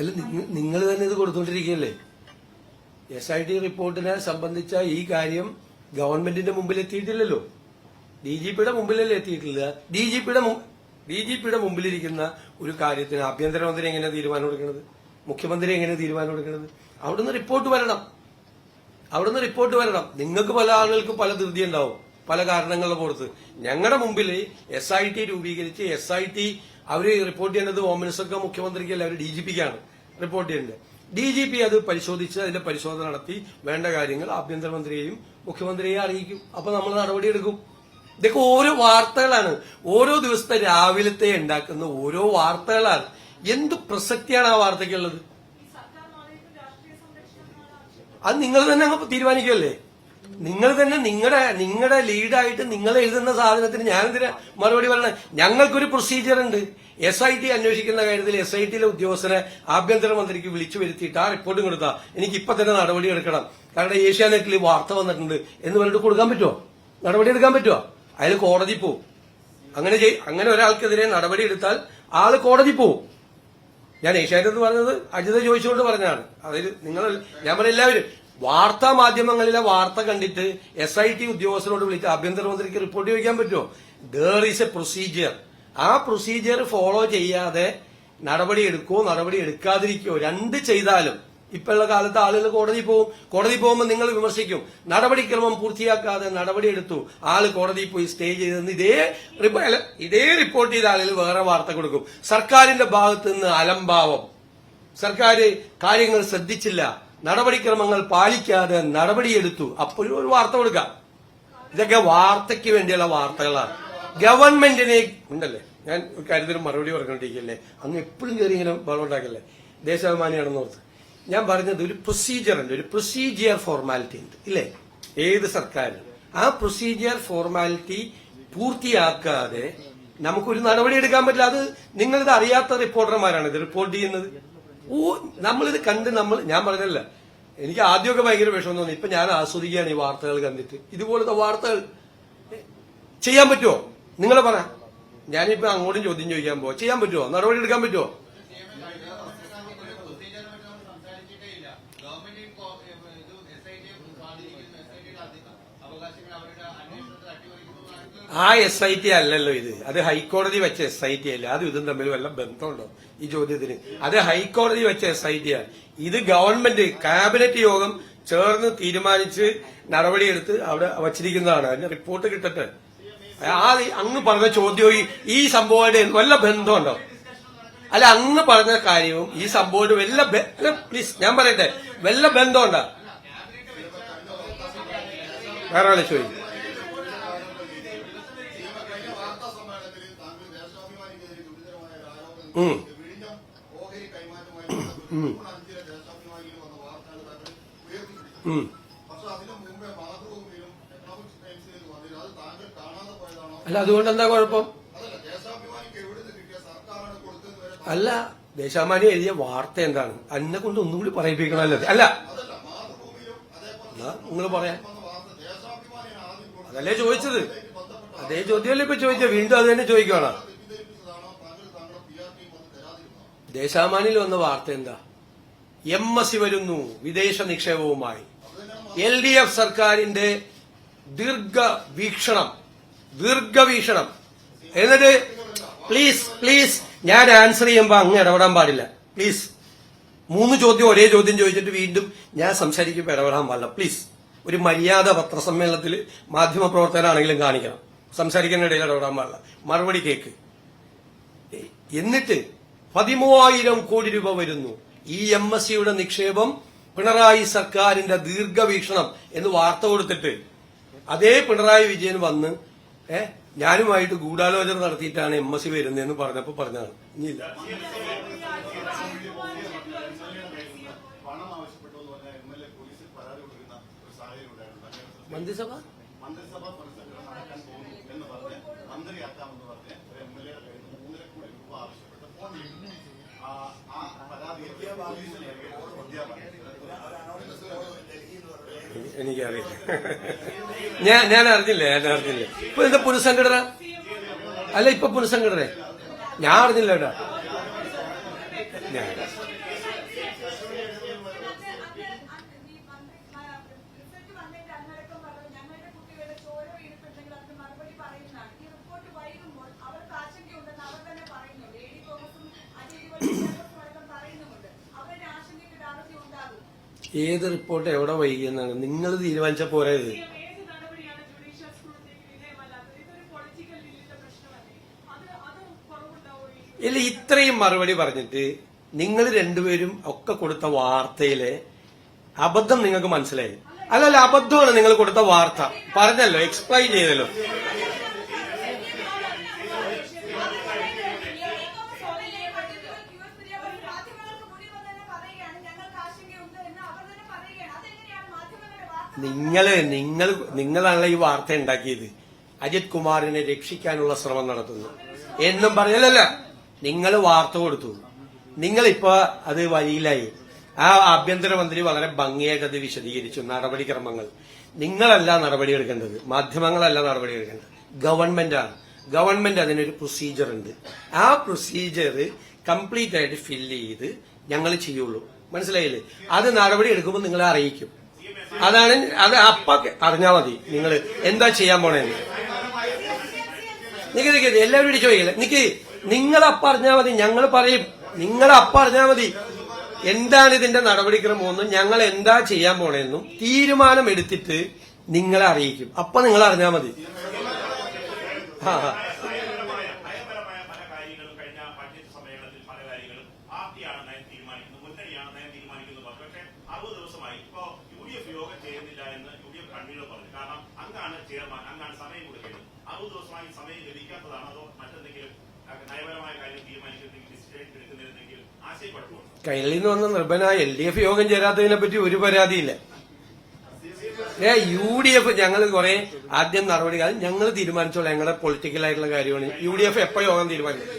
അല്ല, നിങ്ങൾ തന്നെ ഇത് കൊടുത്തോണ്ടിരിക്കുകയല്ലേ? SIT റിപ്പോർട്ടിനെ സംബന്ധിച്ച ഈ കാര്യം ഗവൺമെന്റിന്റെ മുമ്പിൽ എത്തിയിട്ടില്ലല്ലോ. DGPയുടെ മുമ്പിലല്ലേ എത്തിയിട്ടില്ല. DGPയുടെ മുമ്പിലിരിക്കുന്ന ഒരു കാര്യത്തിന് ആഭ്യന്തരമന്ത്രി എങ്ങനെ തീരുമാനം എടുക്കുന്നത്? മുഖ്യമന്ത്രി എങ്ങനെ തീരുമാനം എടുക്കുന്നത്? അവിടുന്ന് റിപ്പോർട്ട് വരണം. നിങ്ങൾക്ക് പല ആളുകൾക്ക് പല ധൃതി ഉണ്ടാവും, പല കാരണങ്ങളുടെ പുറത്ത്. ഞങ്ങളുടെ മുമ്പിൽ SIT രൂപീകരിച്ച് SIT അവര് റിപ്പോർട്ട് ചെയ്യേണ്ടത് ഹോം മിനിസ്റ്റർക്ക്, മുഖ്യമന്ത്രിക്കല്ല, അവർ DGPക്കാണ് റിപ്പോർട്ട് ചെയ്യേണ്ടത്. DGP അത് പരിശോധിച്ച് അതിന്റെ പരിശോധന നടത്തി വേണ്ട കാര്യങ്ങൾ ആഭ്യന്തരമന്ത്രിയെയും മുഖ്യമന്ത്രിയെയും അറിയിക്കും. അപ്പൊ നമ്മൾ നടപടിയെടുക്കും. ഇതൊക്കെ ഓരോ വാർത്തകളാണ്. ഓരോ ദിവസത്തെ രാവിലത്തെ ഉണ്ടാക്കുന്ന ഓരോ വാർത്തകളാണ്. എന്ത് പ്രസക്തിയാണ് ആ വാർത്തയ്ക്കുള്ളത്? അത് നിങ്ങൾ തന്നെ അങ്ങ് തീരുമാനിക്കുമല്ലേ? നിങ്ങൾ തന്നെ നിങ്ങളുടെ ലീഡായിട്ട് നിങ്ങൾ എഴുതുന്ന സാധനത്തിന് ഞാനെന്തിനാ മറുപടി പറയണേ? ഞങ്ങൾക്കൊരു പ്രൊസീജിയർ ഉണ്ട്. SIT അന്വേഷിക്കുന്ന കാര്യത്തിൽ SITയിലെ ഉദ്യോഗസ്ഥനെ ആഭ്യന്തരമന്ത്രിക്ക് വിളിച്ചു വരുത്തിയിട്ട് ആ റിപ്പോർട്ടും കൊടുത്താൽ എനിക്ക് ഇപ്പൊ തന്നെ നടപടി എടുക്കണം, കാരണം ഏഷ്യാനെറ്റിൽ വാർത്ത വന്നിട്ടുണ്ട് എന്ന് പറഞ്ഞിട്ട് കൊടുക്കാൻ പറ്റുമോ? നടപടി എടുക്കാൻ പറ്റുമോ? അയാൾ കോടതി പോവും. അങ്ങനെ ഒരാൾക്കെതിരെ നടപടി എടുത്താൽ ആള് കോടതി പോവും. ഞാൻ ഏഷ്യാനെറ്റ് പറഞ്ഞത് അജിത ചോദിച്ചുകൊണ്ട് പറഞ്ഞാണ്. അതിൽ ഞാൻ പറഞ്ഞ എല്ലാവരും വാർത്താ മാധ്യമങ്ങളിലെ വാർത്ത കണ്ടിട്ട് SIT ഉദ്യോഗസ്ഥരോട് വിളിച്ച് ആഭ്യന്തരമന്ത്രിക്ക് റിപ്പോർട്ട് ചോദിക്കാൻ പറ്റുമോ? There is A procedure. ആ പ്രൊസീജിയർ ഫോളോ ചെയ്യാതെ നടപടി എടുക്കാതിരിക്കോ, രണ്ട് ചെയ്താലും ഇപ്പോഴുള്ള കാലത്ത് ആളുകൾ കോടതി പോകുമ്പോൾ നിങ്ങൾ വിമർശിക്കും. നടപടിക്രമം പൂർത്തിയാക്കാതെ നടപടിയെടുത്തു, ആള് കോടതിയിൽ പോയി സ്റ്റേ ചെയ്തെന്ന് ഇതേ റിപ്പോർട്ട് ചെയ്ത ആളുകൾ വേറെ വാർത്ത കൊടുക്കും. സർക്കാരിന്റെ ഭാഗത്ത് നിന്ന് അലംഭാവം, സർക്കാർ കാര്യങ്ങൾ ശ്രദ്ധിച്ചില്ല, നടപടിക്രമങ്ങൾ പാലിക്കാതെ നടപടിയെടുത്തു, അപ്പോഴും ഒരു വാർത്ത കൊടുക്കാം. ഇതൊക്കെ വാർത്തയ്ക്ക് വേണ്ടിയുള്ള വാർത്തകളാണ്. ഗവൺമെന്റിനെ ഉണ്ടല്ലേ, ഞാൻ ഒരു കാര്യത്തിന് മറുപടി പറഞ്ഞോണ്ടിരിക്കല്ലേ, അന്ന് എപ്പോഴും കയറി ഇങ്ങനെ ബഹളം ഉണ്ടാക്കല്ലേ, ദേശാഭിമാനിയാണെന്ന് ഓർത്ത്. ഞാൻ പറഞ്ഞത് ഒരു പ്രൊസീജിയർ ഉണ്ട്, ഒരു പ്രൊസീജിയർ ഫോർമാലിറ്റി ഉണ്ട് ഇല്ലേ ഏത് സർക്കാരിനും. ആ പ്രൊസീജിയർ ഫോർമാലിറ്റി പൂർത്തിയാക്കാതെ നമുക്കൊരു നടപടി എടുക്കാൻ പറ്റില്ല. അത് നിങ്ങളിത് അറിയാത്ത റിപ്പോർട്ടർമാരാണ് ഇത് റിപ്പോർട്ട് ചെയ്യുന്നത്. നമ്മളിത് കണ്ട് ഞാൻ പറഞ്ഞല്ല, എനിക്ക് ആദ്യമൊക്കെ ഭയങ്കര വിഷമം തോന്നി. ഇപ്പൊ ഞാൻ ആസ്വദിക്കുകയാണ് ഈ വാർത്തകൾ കണ്ടിട്ട്. ഇതുപോലത്തെ വാർത്തകൾ ചെയ്യാൻ പറ്റുമോ? നിങ്ങൾ പറ. ഞാനിപ്പോ അങ്ങോട്ടും ചോദ്യം ചോദിക്കാൻ പോവാ. ചെയ്യാൻ പറ്റുമോ? നടപടി എടുക്കാൻ പറ്റുമോ? ആ SIT അല്ലല്ലോ ഇത്, അത് ഹൈക്കോടതി വെച്ച SIT അല്ല. അത് ഇതും തമ്മിൽ വല്ല ബന്ധമുണ്ടോ ഈ ചോദ്യത്തിന്? അത് ഹൈക്കോടതി വെച്ച SIT ആണ്. ഇത് ഗവൺമെന്റ് ക്യാബിനറ്റ് യോഗം ചേർന്ന് തീരുമാനിച്ച് നടപടിയെടുത്ത് അവിടെ വച്ചിരിക്കുന്നതാണ്. അതിന്റെ റിപ്പോർട്ട് കിട്ടട്ടെ. അങ്ങ് പറഞ്ഞ ചോദ്യവും ഈ സംഭവമായിട്ട് വല്ല ബന്ധമുണ്ടോ? അല്ല, അങ്ങ് പറഞ്ഞ കാര്യവും ഈ സംഭവമായിട്ട് വല്ല പ്ലീസ് ഞാൻ പറയട്ടെ, വല്ല ബന്ധമുണ്ടോ? വേറെ ആളെ ചോദിക്കും. അല്ല, അതുകൊണ്ട് എന്താ കുഴപ്പം? അല്ല, ദേശാഭിമാനി എഴുതിയ വാർത്ത എന്താണ്? എന്നെ കൊണ്ട് ഒന്നും കൂടി പറയിപ്പിക്കണമല്ലോ. അല്ല, നിങ്ങൾ പറയാം. അതല്ലേ ചോദിച്ചത്. അതേ ചോദ്യമല്ലേ ഇപ്പൊ ചോദിച്ചത്. വീണ്ടും അത് തന്നെ ചോദിക്കണം. ദേശാഭിമാനിയിൽ വന്ന വാർത്ത എന്താ? MSc വരുന്നു വിദേശ നിക്ഷേപവുമായി. LDF സർക്കാരിന്റെ ദീർഘവീക്ഷണം. എന്നിട്ട് പ്ലീസ് ഞാൻ ആൻസർ ചെയ്യുമ്പോ അങ്ങ് ഇടപെടാൻ പാടില്ല. പ്ലീസ് 3 ചോദ്യം ഒരേ ചോദ്യം ചോദിച്ചിട്ട് വീണ്ടും ഞാൻ സംസാരിക്കുമ്പോൾ ഇടപെടാൻ പാടില്ല. പ്ലീസ്, ഒരു മര്യാദ പത്രസമ്മേളനത്തിൽ മാധ്യമപ്രവർത്തകനാണെങ്കിലും കാണിക്കണം. സംസാരിക്കുന്ന ഇടയിൽ ഇടപെടാൻ പാടില്ല. മറുപടി കേക്ക്. എന്നിട്ട് 13,000 കോടി രൂപ വരുന്നു. ഈ MScയുടെ നിക്ഷേപം പിണറായി സർക്കാരിന്റെ ദീർഘവീക്ഷണം എന്ന് വാർത്ത കൊടുത്തിട്ട് അതേ പിണറായി വിജയൻ വന്ന് ഞാനുമായിട്ട് ഗൂഢാലോചന നടത്തിയിട്ടാണ് MSc വരുന്നതെന്ന് പറഞ്ഞപ്പോ പറഞ്ഞതാണ്. ഇനിയില്ല. മന്ത്രിസഭ എനിക്കറിയില്ല. ഞാൻ അറിഞ്ഞില്ല. ഇപ്പൊ എന്താ പുനഃസംഘടന? അല്ല, ഇപ്പൊ പുനഃസംഘടന ഞാൻ അറിഞ്ഞില്ല കേട്ടാ. ഏത് റിപ്പോർട്ട് എവിടെ വൈകിയെന്നാണ് നിങ്ങൾ തീരുമാനിച്ച പോരെ? ഇത് ഇല്ല, ഇത്രയും മറുപടി പറഞ്ഞിട്ട് നിങ്ങൾ രണ്ടുപേരും ഒക്കെ കൊടുത്ത വാർത്തയിലെ അബദ്ധം നിങ്ങൾക്ക് മനസ്സിലായി. അല്ലല്ല, അബദ്ധമാണ് നിങ്ങൾ കൊടുത്ത വാർത്ത. പറഞ്ഞല്ലോ, എക്സ്പ്ലെയിൻ ചെയ്തല്ലോ. നിങ്ങളാണല്ലോ ഈ വാർത്ത ഉണ്ടാക്കിയത്. അജിത് കുമാറിനെ രക്ഷിക്കാനുള്ള ശ്രമം നടത്തുന്നു എന്നും പറഞ്ഞല്ല. നിങ്ങൾ വാർത്ത കൊടുത്തു. നിങ്ങളിപ്പോ അത് വരിയിലായി. ആ ആഭ്യന്തരമന്ത്രി വളരെ ഭംഗിയായിട്ട് അത് വിശദീകരിച്ചു. നടപടിക്രമങ്ങൾ നിങ്ങളല്ല നടപടിയെടുക്കേണ്ടത്, മാധ്യമങ്ങളല്ല നടപടിയെടുക്കേണ്ടത്, ഗവൺമെന്റാണ്. ഗവൺമെന്റ് അതിനൊരു പ്രൊസീജിയർ ഉണ്ട്. ആ പ്രൊസീജിയർ കംപ്ലീറ്റ് ആയിട്ട് ഫില്ല് ചെയ്ത് ഞങ്ങൾ ചെയ്യുള്ളൂ. മനസ്സിലായില്ലേ? അത് നടപടി എടുക്കുമ്പോൾ നിങ്ങളെ അറിയിക്കും. അതാണ് അത്. അപ്പ അറിഞ്ഞാൽ മതി നിങ്ങൾ എന്താ ചെയ്യാൻ പോണേന്ന്. നിക്ക് എല്ലാവരും ചോദിക്കില്ല. നിങ്ങളപ്പ അറിഞ്ഞാൽ മതി, ഞങ്ങൾ പറയും. നിങ്ങളപ്പ അറിഞ്ഞാൽ മതി എന്താണ് ഇതിന്റെ നടപടിക്രമമെന്നും ഞങ്ങൾ എന്താ ചെയ്യാൻ പോണേന്നും തീരുമാനം എടുത്തിട്ട് നിങ്ങളെ അറിയിക്കും. അപ്പൊ നിങ്ങൾ അറിഞ്ഞാൽ മതി. കയ്യിൽ നിന്ന് വന്ന നിർഭനായ LDF യോഗം ചേരാത്തതിനെ പറ്റി ഒരു പരാതിയില്ല. UDF ഞങ്ങൾ കുറെ ആദ്യം നടപടി ഞങ്ങൾ തീരുമാനിച്ചോളാം. ഞങ്ങളുടെ പൊളിറ്റിക്കൽ ആയിട്ടുള്ള കാര്യമാണ്. UDF എപ്പോ യോഗം തീരുമാനിക്കും?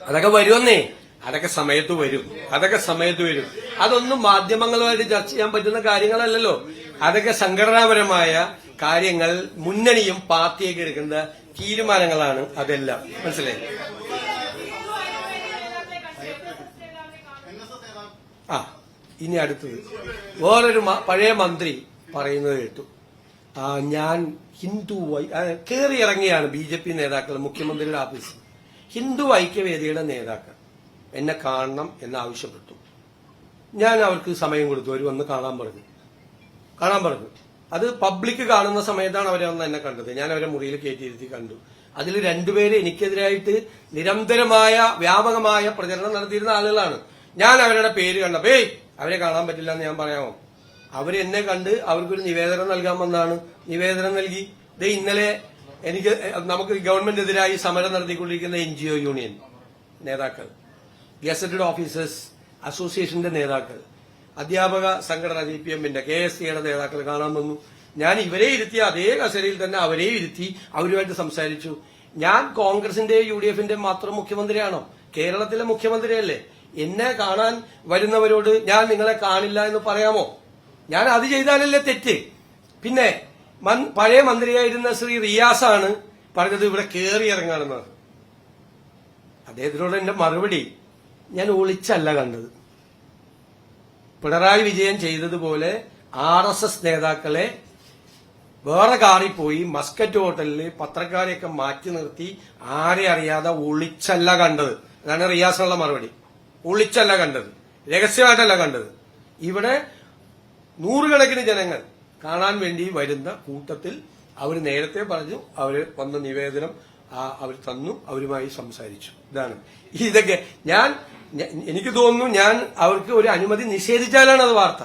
അതൊക്കെ വരുമെന്നേ. അതൊക്കെ സമയത്ത് വരും. അതൊന്നും മാധ്യമങ്ങളുമായിട്ട് ചർച്ച ചെയ്യാൻ പറ്റുന്ന കാര്യങ്ങളല്ലല്ലോ. അതൊക്കെ സംഘടനാപരമായ കാര്യങ്ങൾ മുന്നണിയും പാർട്ടിയൊക്കെ എടുക്കുന്ന തീരുമാനങ്ങളാണ്. അതെല്ലാം മനസ്സിലായി. ഇനി അടുത്തത് വേറൊരു പഴയ മന്ത്രി പറയുന്നത് കേട്ടു. ഞാൻ ഹിന്ദു കയറി ഇറങ്ങിയാണ് BJP നേതാക്കൾ മുഖ്യമന്ത്രിയുടെ ഓഫീസിൽ. ഹിന്ദു ഐക്യവേദിയുടെ നേതാക്കൾ എന്നെ കാണണം എന്നാവശ്യപ്പെട്ടു. ഞാൻ അവർക്ക് സമയം കൊടുത്തു. അവർ വന്ന് കാണാൻ പറഞ്ഞു. അത് പബ്ലിക് കാണുന്ന സമയത്താണ് അവരെ വന്ന് എന്നെ കണ്ടത്. ഞാൻ അവരെ മുറിയിൽ കയറ്റിയിരുത്തി കണ്ടു. അതിൽ രണ്ടുപേര് എനിക്കെതിരായിട്ട് നിരന്തരമായ വ്യാപകമായ പ്രചരണം നടത്തിയിരുന്ന ആളുകളാണ്. ഞാൻ അവരുടെ പേര് കണ്ടപ്പോ അവരെ കാണാൻ പറ്റില്ല എന്ന് ഞാൻ പറയാമോ? അവരെന്നെ കണ്ട് അവർക്കൊരു നിവേദനം നൽകാൻ വന്നാണ്. നിവേദനം നൽകി. ഇന്നലെ നമുക്ക് ഗവൺമെന്റിനെതിരായി സമരം നടത്തിക്കൊണ്ടിരിക്കുന്ന NGO യൂണിയൻ നേതാക്കൾ, ഗസറ്റഡ് ഓഫീസേഴ്സ് അസോസിയേഷന്റെ നേതാക്കൾ, അധ്യാപക സംഘടന CPMന്റെ KSCയുടെ നേതാക്കൾ കാണാൻ വന്നു. ഞാൻ ഇവരെ ഇരുത്തിയ അതേ കസേരയിൽ തന്നെ അവരെയും ഇരുത്തി അവരുമായിട്ട് സംസാരിച്ചു. ഞാൻ കോൺഗ്രസിന്റെ UDFന്റെ മാത്രം മുഖ്യമന്ത്രിയാണോ? കേരളത്തിലെ മുഖ്യമന്ത്രിയല്ലേ? എന്നെ കാണാൻ വരുന്നവരോട് ഞാൻ നിങ്ങളെ കാണില്ല എന്ന് പറയാമോ? ഞാൻ അത് ചെയ്താലല്ലേ തെറ്റ്? പിന്നെ പഴയ മന്ത്രിയായിരുന്ന ശ്രീ റിയാസാണ് പറഞ്ഞത് ഇവിടെ കയറി ഇറങ്ങാണെന്നത്. അദ്ദേഹത്തിനോട് എന്റെ മറുപടി, ഞാൻ ഒളിച്ചല്ല കണ്ടത്. പിണറായി വിജയൻ ചെയ്തതുപോലെ RSS നേതാക്കളെ വേറെ കാറിൽ പോയി മസ്കറ്റ് ഹോട്ടലിൽ പത്രക്കാരെയൊക്കെ മാറ്റി നിർത്തി ആരെ അറിയാതെ ഒളിച്ചല്ല കണ്ടത്. അതാണ് റിയാസിനുള്ള മറുപടി. ഒളിച്ചല്ല കണ്ടത്, രഹസ്യമായിട്ടല്ല കണ്ടത്. ഇവിടെ നൂറുകണക്കിന് ജനങ്ങൾ കാണാൻ വേണ്ടി വരുന്ന കൂട്ടത്തിൽ അവർ നേരത്തെ പറഞ്ഞു, അവര് വന്ന നിവേദനം അവർ തന്നു, അവരുമായി സംസാരിച്ചു. ഇതൊക്കെ എനിക്ക് തോന്നുന്നു ഞാൻ അവർക്ക് ഒരു അനുമതി നിഷേധിച്ചാലാണ് അത് വാർത്ത,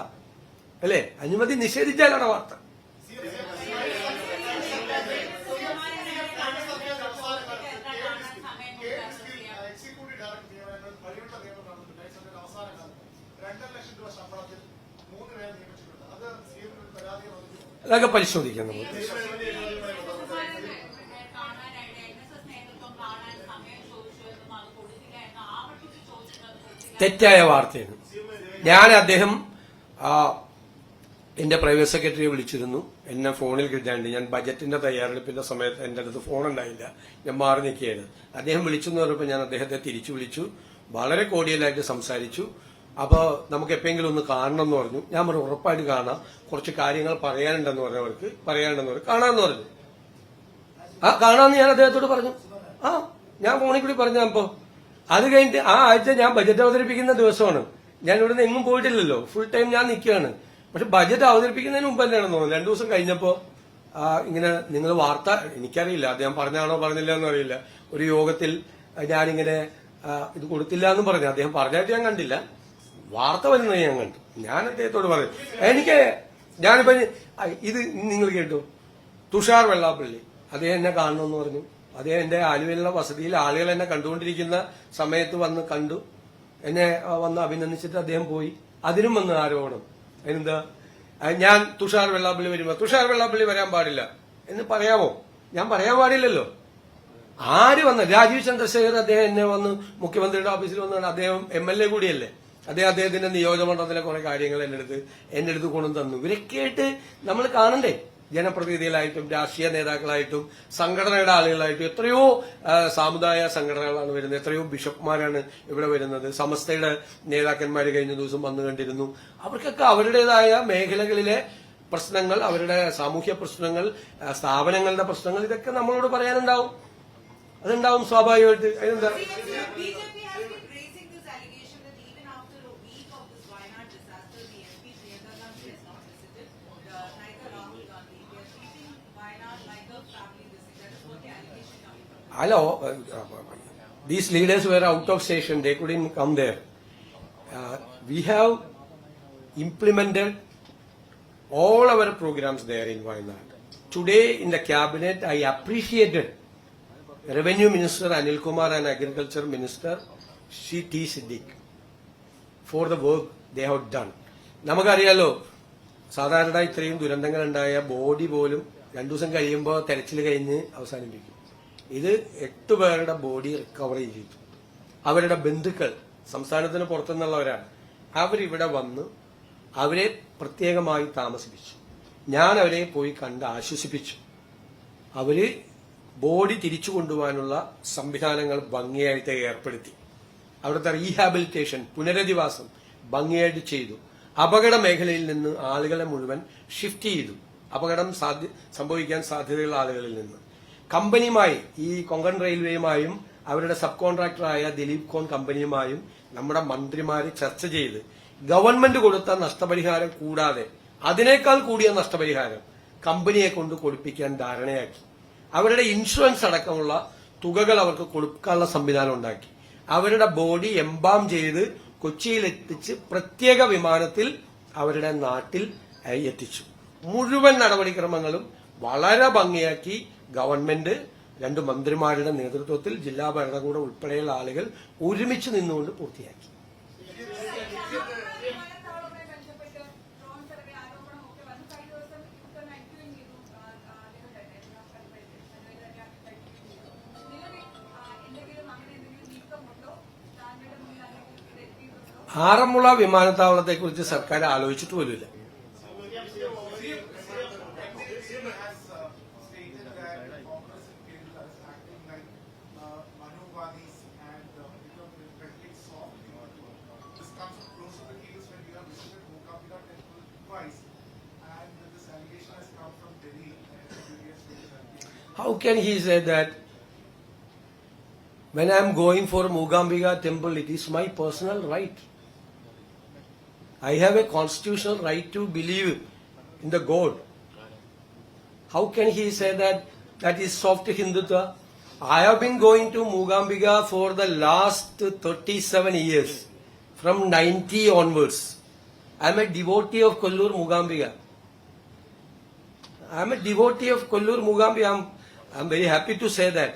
അല്ലേ? അനുമതി നിഷേധിച്ചാലാണ് വാർത്ത. അതൊക്കെ പരിശോധിക്കാം നമുക്ക്. തെറ്റായ വാർത്തയാണ്. അദ്ദേഹം എന്റെ പ്രൈവറ്റ് സെക്രട്ടറിയെ വിളിച്ചിരുന്നു. എന്നെ ഫോണിൽ കിട്ടാണ്ട് ഞാൻ ബജറ്റിന്റെ തയ്യാറെടുപ്പിന്റെ സമയത്ത് എന്റെ അടുത്ത് ഫോൺ ഉണ്ടായില്ല, ഞാൻ മാറി നിൽക്കുകയായിരുന്നു. അദ്ദേഹം വിളിച്ചെന്ന് പറഞ്ഞപ്പോൾ ഞാൻ അദ്ദേഹത്തെ തിരിച്ചു വിളിച്ചു, വളരെ കോഡിയലായിട്ട് സംസാരിച്ചു. അപ്പൊ നമുക്ക് എപ്പോഴെങ്കിലും ഒന്ന് കാണണം എന്ന് പറഞ്ഞു. ഞാൻ പറഞ്ഞു ഉറപ്പായിട്ട് കാണാം, കുറച്ച് കാര്യങ്ങൾ പറയാനുണ്ടെന്ന് പറഞ്ഞവർക്ക് കാണാമെന്ന് പറഞ്ഞു. കാണാമെന്ന് ഞാൻ അദ്ദേഹത്തോട് പറഞ്ഞു. ഞാൻ ഫോണിൽ കൂടി പറഞ്ഞു. അപ്പോ അത് കഴിഞ്ഞിട്ട് ആ ആഴ്ച ഞാൻ ബജറ്റ് അവതരിപ്പിക്കുന്ന ദിവസമാണ്. ഞാൻ ഇവിടുന്ന് എങ്ങും പോയിട്ടില്ലല്ലോ, ഫുൾ ടൈം ഞാൻ നിൽക്കുകയാണ്. പക്ഷെ ബജറ്റ് അവതരിപ്പിക്കുന്നതിന് മുമ്പ് തന്നെയാണെന്ന് തോന്നുന്നു. 2 ദിവസം കഴിഞ്ഞപ്പോ ഇങ്ങനെ നിങ്ങൾ വാർത്ത, എനിക്കറിയില്ല അദ്ദേഹം പറഞ്ഞാണോ പറഞ്ഞില്ല എന്ന് അറിയില്ല, ഒരു യോഗത്തിൽ ഞാനിങ്ങനെ ഇത് കൊടുത്തില്ല എന്ന് പറഞ്ഞു. അദ്ദേഹം പറഞ്ഞായിട്ട് ഞാൻ കണ്ടില്ല, വാർത്ത വരുന്നത് ഞാൻ കണ്ടു. ഞാൻ അദ്ദേഹത്തോട് പറഞ്ഞു, ഞാനിപ്പോ ഇത് നിങ്ങൾ കേട്ടു, തുഷാർ വെള്ളാപ്പള്ളി അദ്ദേഹം എന്നെ കാണണമെന്ന് പറഞ്ഞു. അദ്ദേഹം എന്റെ ആലുവയിലുള്ള വസതിയിൽ ആളുകൾ എന്നെ കണ്ടുകൊണ്ടിരിക്കുന്ന സമയത്ത് വന്ന് കണ്ടു, എന്നെ വന്ന് അഭിനന്ദിച്ചിട്ട് അദ്ദേഹം പോയി. അതിനും വന്ന് ആരോപണം. എന്താ, ഞാൻ തുഷാർ വെള്ളാപ്പള്ളി വരുമ്പോ തുഷാർ വെള്ളാപ്പള്ളി വരാൻ പാടില്ല എന്ന് പറയാമോ? ഞാൻ പറയാൻ പാടില്ലല്ലോ. ആര് വന്ന് രാജീവ് ചന്ദ്രശേഖർ അദ്ദേഹം എന്നെ വന്ന് മുഖ്യമന്ത്രിയുടെ ഓഫീസിൽ വന്നാണ്. അദ്ദേഹം MLA കൂടിയല്ലേ. അദ്ദേഹത്തിന്റെ നിയോജകമണ്ഡലത്തിലെ കുറെ കാര്യങ്ങൾ എന്റെ അടുത്ത് കൊണ്ടു തന്നു. ഇവരൊക്കെയായിട്ട് നമ്മൾ കാണണ്ടേ? ജനപ്രതിനിധികളായിട്ടും രാഷ്ട്രീയ നേതാക്കളായിട്ടും സംഘടനയുടെ ആളുകളായിട്ടും എത്രയോ സാമുദായിക സംഘടനകളാണ് വരുന്നത്, എത്രയോ ബിഷപ്പ്മാരാണ് ഇവിടെ വരുന്നത്. സമസ്തയുടെ നേതാക്കന്മാർ കഴിഞ്ഞ ദിവസം വന്നു കണ്ടിരുന്നു. അവർക്കൊക്കെ അവരുടേതായ മേഖലകളിലെ പ്രശ്നങ്ങൾ, അവരുടെ സാമൂഹ്യ പ്രശ്നങ്ങൾ, സ്ഥാപനങ്ങളുടെ പ്രശ്നങ്ങൾ, ഇതൊക്കെ നമ്മളോട് പറയാനുണ്ടാവും. അതുണ്ടാവും സ്വാഭാവികമായിട്ട്. അതിനെന്താ, hello, these leaders were out of station, they couldn't come there. We have implemented all our programs there in Wayanad. Today in the cabinet, I appreciated Revenue Minister Anil Kumar and Agriculture Minister T. Siddiq for the work they have done. നമുക്കറിയാലോ, സാധാരണ ഇത്രയും ദുരന്തങ്ങളുണ്ടായ body പോലും 2 ദിവസം കഴിയുമ്പോൾ തെരച്ചിൽ കഴിഞ്ഞ് അവസാനിപ്പിക്കും. ഇത് 8 പേരുടെ ബോഡി റിക്കവർ ചെയ്തു. അവരുടെ ബന്ധുക്കൾ സംസ്ഥാനത്തിന് പുറത്തുനിന്നുള്ളവരാണ്. അവരിവിടെ വന്ന് അവരെ പ്രത്യേകമായി താമസിപ്പിച്ചു. ഞാൻ അവരെ പോയി കണ്ട് ആശ്വസിപ്പിച്ചു. അവര് ബോഡി തിരിച്ചു കൊണ്ടുപോകാനുള്ള സംവിധാനങ്ങൾ ഭംഗിയായിട്ട് ഏർപ്പെടുത്തി. അവിടുത്തെ റീഹാബിലിറ്റേഷൻ, പുനരധിവാസം ഭംഗിയായിട്ട് ചെയ്തു. അപകട മേഖലയിൽ നിന്ന് ആളുകളെ മുഴുവൻ ഷിഫ്റ്റ് ചെയ്തു. അപകടം സംഭവിക്കാൻ സാധ്യതയുള്ള ആളുകളിൽ നിന്ന് കമ്പനിയുമായി, ഈ കൊങ്കൺ റെയിൽവേയുമായും അവരുടെ സബ് കോൺട്രാക്ടറായ ദിലീപ് കോൺ കമ്പനിയുമായും നമ്മുടെ മന്ത്രിമാര് ചർച്ച ചെയ്ത് ഗവൺമെന്റ് കൊടുത്ത നഷ്ടപരിഹാരം കൂടാതെ അതിനേക്കാൾ കൂടിയ നഷ്ടപരിഹാരം കമ്പനിയെ കൊണ്ട് കൊടുപ്പിക്കാൻ ധാരണയാക്കി. അവരുടെ ഇൻഷുറൻസ് അടക്കമുള്ള തുകകൾ അവർക്ക് കൊടുക്കാനുള്ള സംവിധാനം ഉണ്ടാക്കി. അവരുടെ ബോഡി എംബാം ചെയ്ത് കൊച്ചിയിലെത്തിച്ച് പ്രത്യേക വിമാനത്തിൽ അവരുടെ നാട്ടിൽ എത്തിച്ചു. മുഴുവൻ നടപടിക്രമങ്ങളും വളരെ ഭംഗിയാക്കി ഗവൺമെന്റ് 2 മന്ത്രിമാരുടെ നേതൃത്വത്തിൽ ജില്ലാ ഭരണകൂടം ഉൾപ്പെടെയുള്ള ആളുകൾ ഒരുമിച്ച് നിന്നുകൊണ്ട് പൂർത്തിയാക്കി. ആറന്മുള വിമാനത്താവളത്തെക്കുറിച്ച് സർക്കാർ ആലോചിച്ചിട്ട് പോലുമില്ല. How can he say that when I am going for Mookambika temple, it is my personal right? I have a constitutional right to believe in the God. How can he say that that is soft Hindutva? I have been going to Mookambika for the last 37 years, from 90 onwards. I am a devotee of Kollur Mookambika. I am a devotee of Kollur Mookambika. I am very happy to say that.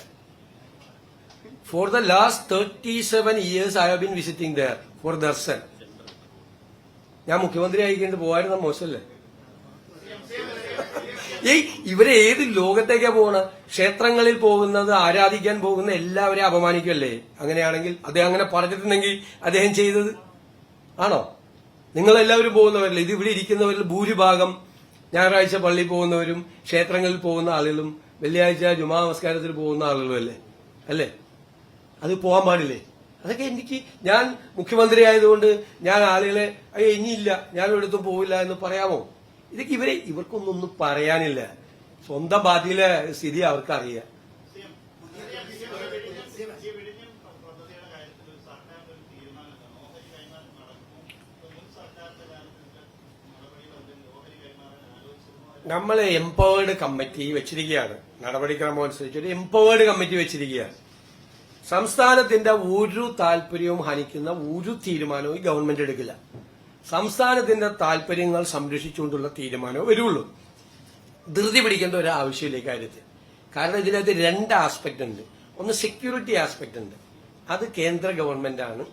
For the last 37 years I have been visiting there for darshan. ഞാൻ മുഖ്യമന്ത്രി ആയിക്കൊണ്ട് പോകായിരുന്ന മോശമല്ലേ? ഇവരെ ഏത് ലോകത്തേക്കാ പോകണ? ക്ഷേത്രങ്ങളിൽ പോകുന്നത്, ആരാധിക്കാൻ പോകുന്ന എല്ലാവരെയും അപമാനിക്കുമല്ലേ? അങ്ങനെയാണെങ്കിൽ അദ്ദേഹം അങ്ങനെ പറഞ്ഞിട്ടുണ്ടെങ്കിൽ അദ്ദേഹം ചെയ്തത് ആണോ? നിങ്ങളെല്ലാവരും പോകുന്നവരല്ലേ? ഇത് ഇവിടെ ഇരിക്കുന്നവരിൽ ഭൂരിഭാഗം ഞായറാഴ്ച പള്ളിയിൽ പോകുന്നവരും ക്ഷേത്രങ്ങളിൽ പോകുന്ന ആളുകളും വെള്ളിയാഴ്ച ജുമാ നമസ്കാരത്തിൽ പോകുന്ന ആളുകളും അല്ലേ? അത് പോകാൻ പാടില്ലേ? അതൊക്കെ ഞാൻ മുഖ്യമന്ത്രി ആയതുകൊണ്ട് ഞാൻ ആളുകളെ ഇനിയില്ല, ഞാൻ ഒരിടത്തും പോവില്ല എന്ന് പറയാമോ? ഇതൊക്കെ ഇവർക്കൊന്നും പറയാനില്ല. സ്വന്തം പാർട്ടിയിലെ സ്ഥിതി അവർക്കറിയാം. നമ്മൾ എംപവേർഡ് കമ്മിറ്റി വെച്ചിരിക്കുകയാണ്. നടപടിക്രമം അനുസരിച്ച് ഒരു എംപവേർഡ് കമ്മിറ്റി വെച്ചിരിക്കുകയാണ്. സംസ്ഥാനത്തിന്റെ ഒരു താല്പര്യവും ഹനിക്കുന്ന ഒരു തീരുമാനവും ഗവൺമെന്റ് എടുക്കില്ല. സംസ്ഥാനത്തിന്റെ താല്പര്യങ്ങൾ സംരക്ഷിച്ചുകൊണ്ടുള്ള തീരുമാനവും വരുള്ളൂ. ധൃതി പിടിക്കേണ്ട ഒരു ആവശ്യമില്ല കാര്യത്തിൽ. കാരണം ഇതിനകത്ത് 2 ആസ്പെക്ട് ഉണ്ട്. ഒന്ന് സെക്യൂരിറ്റി ആസ്പെക്ട് ഉണ്ട്. അത് കേന്ദ്ര ഗവൺമെന്റാണ്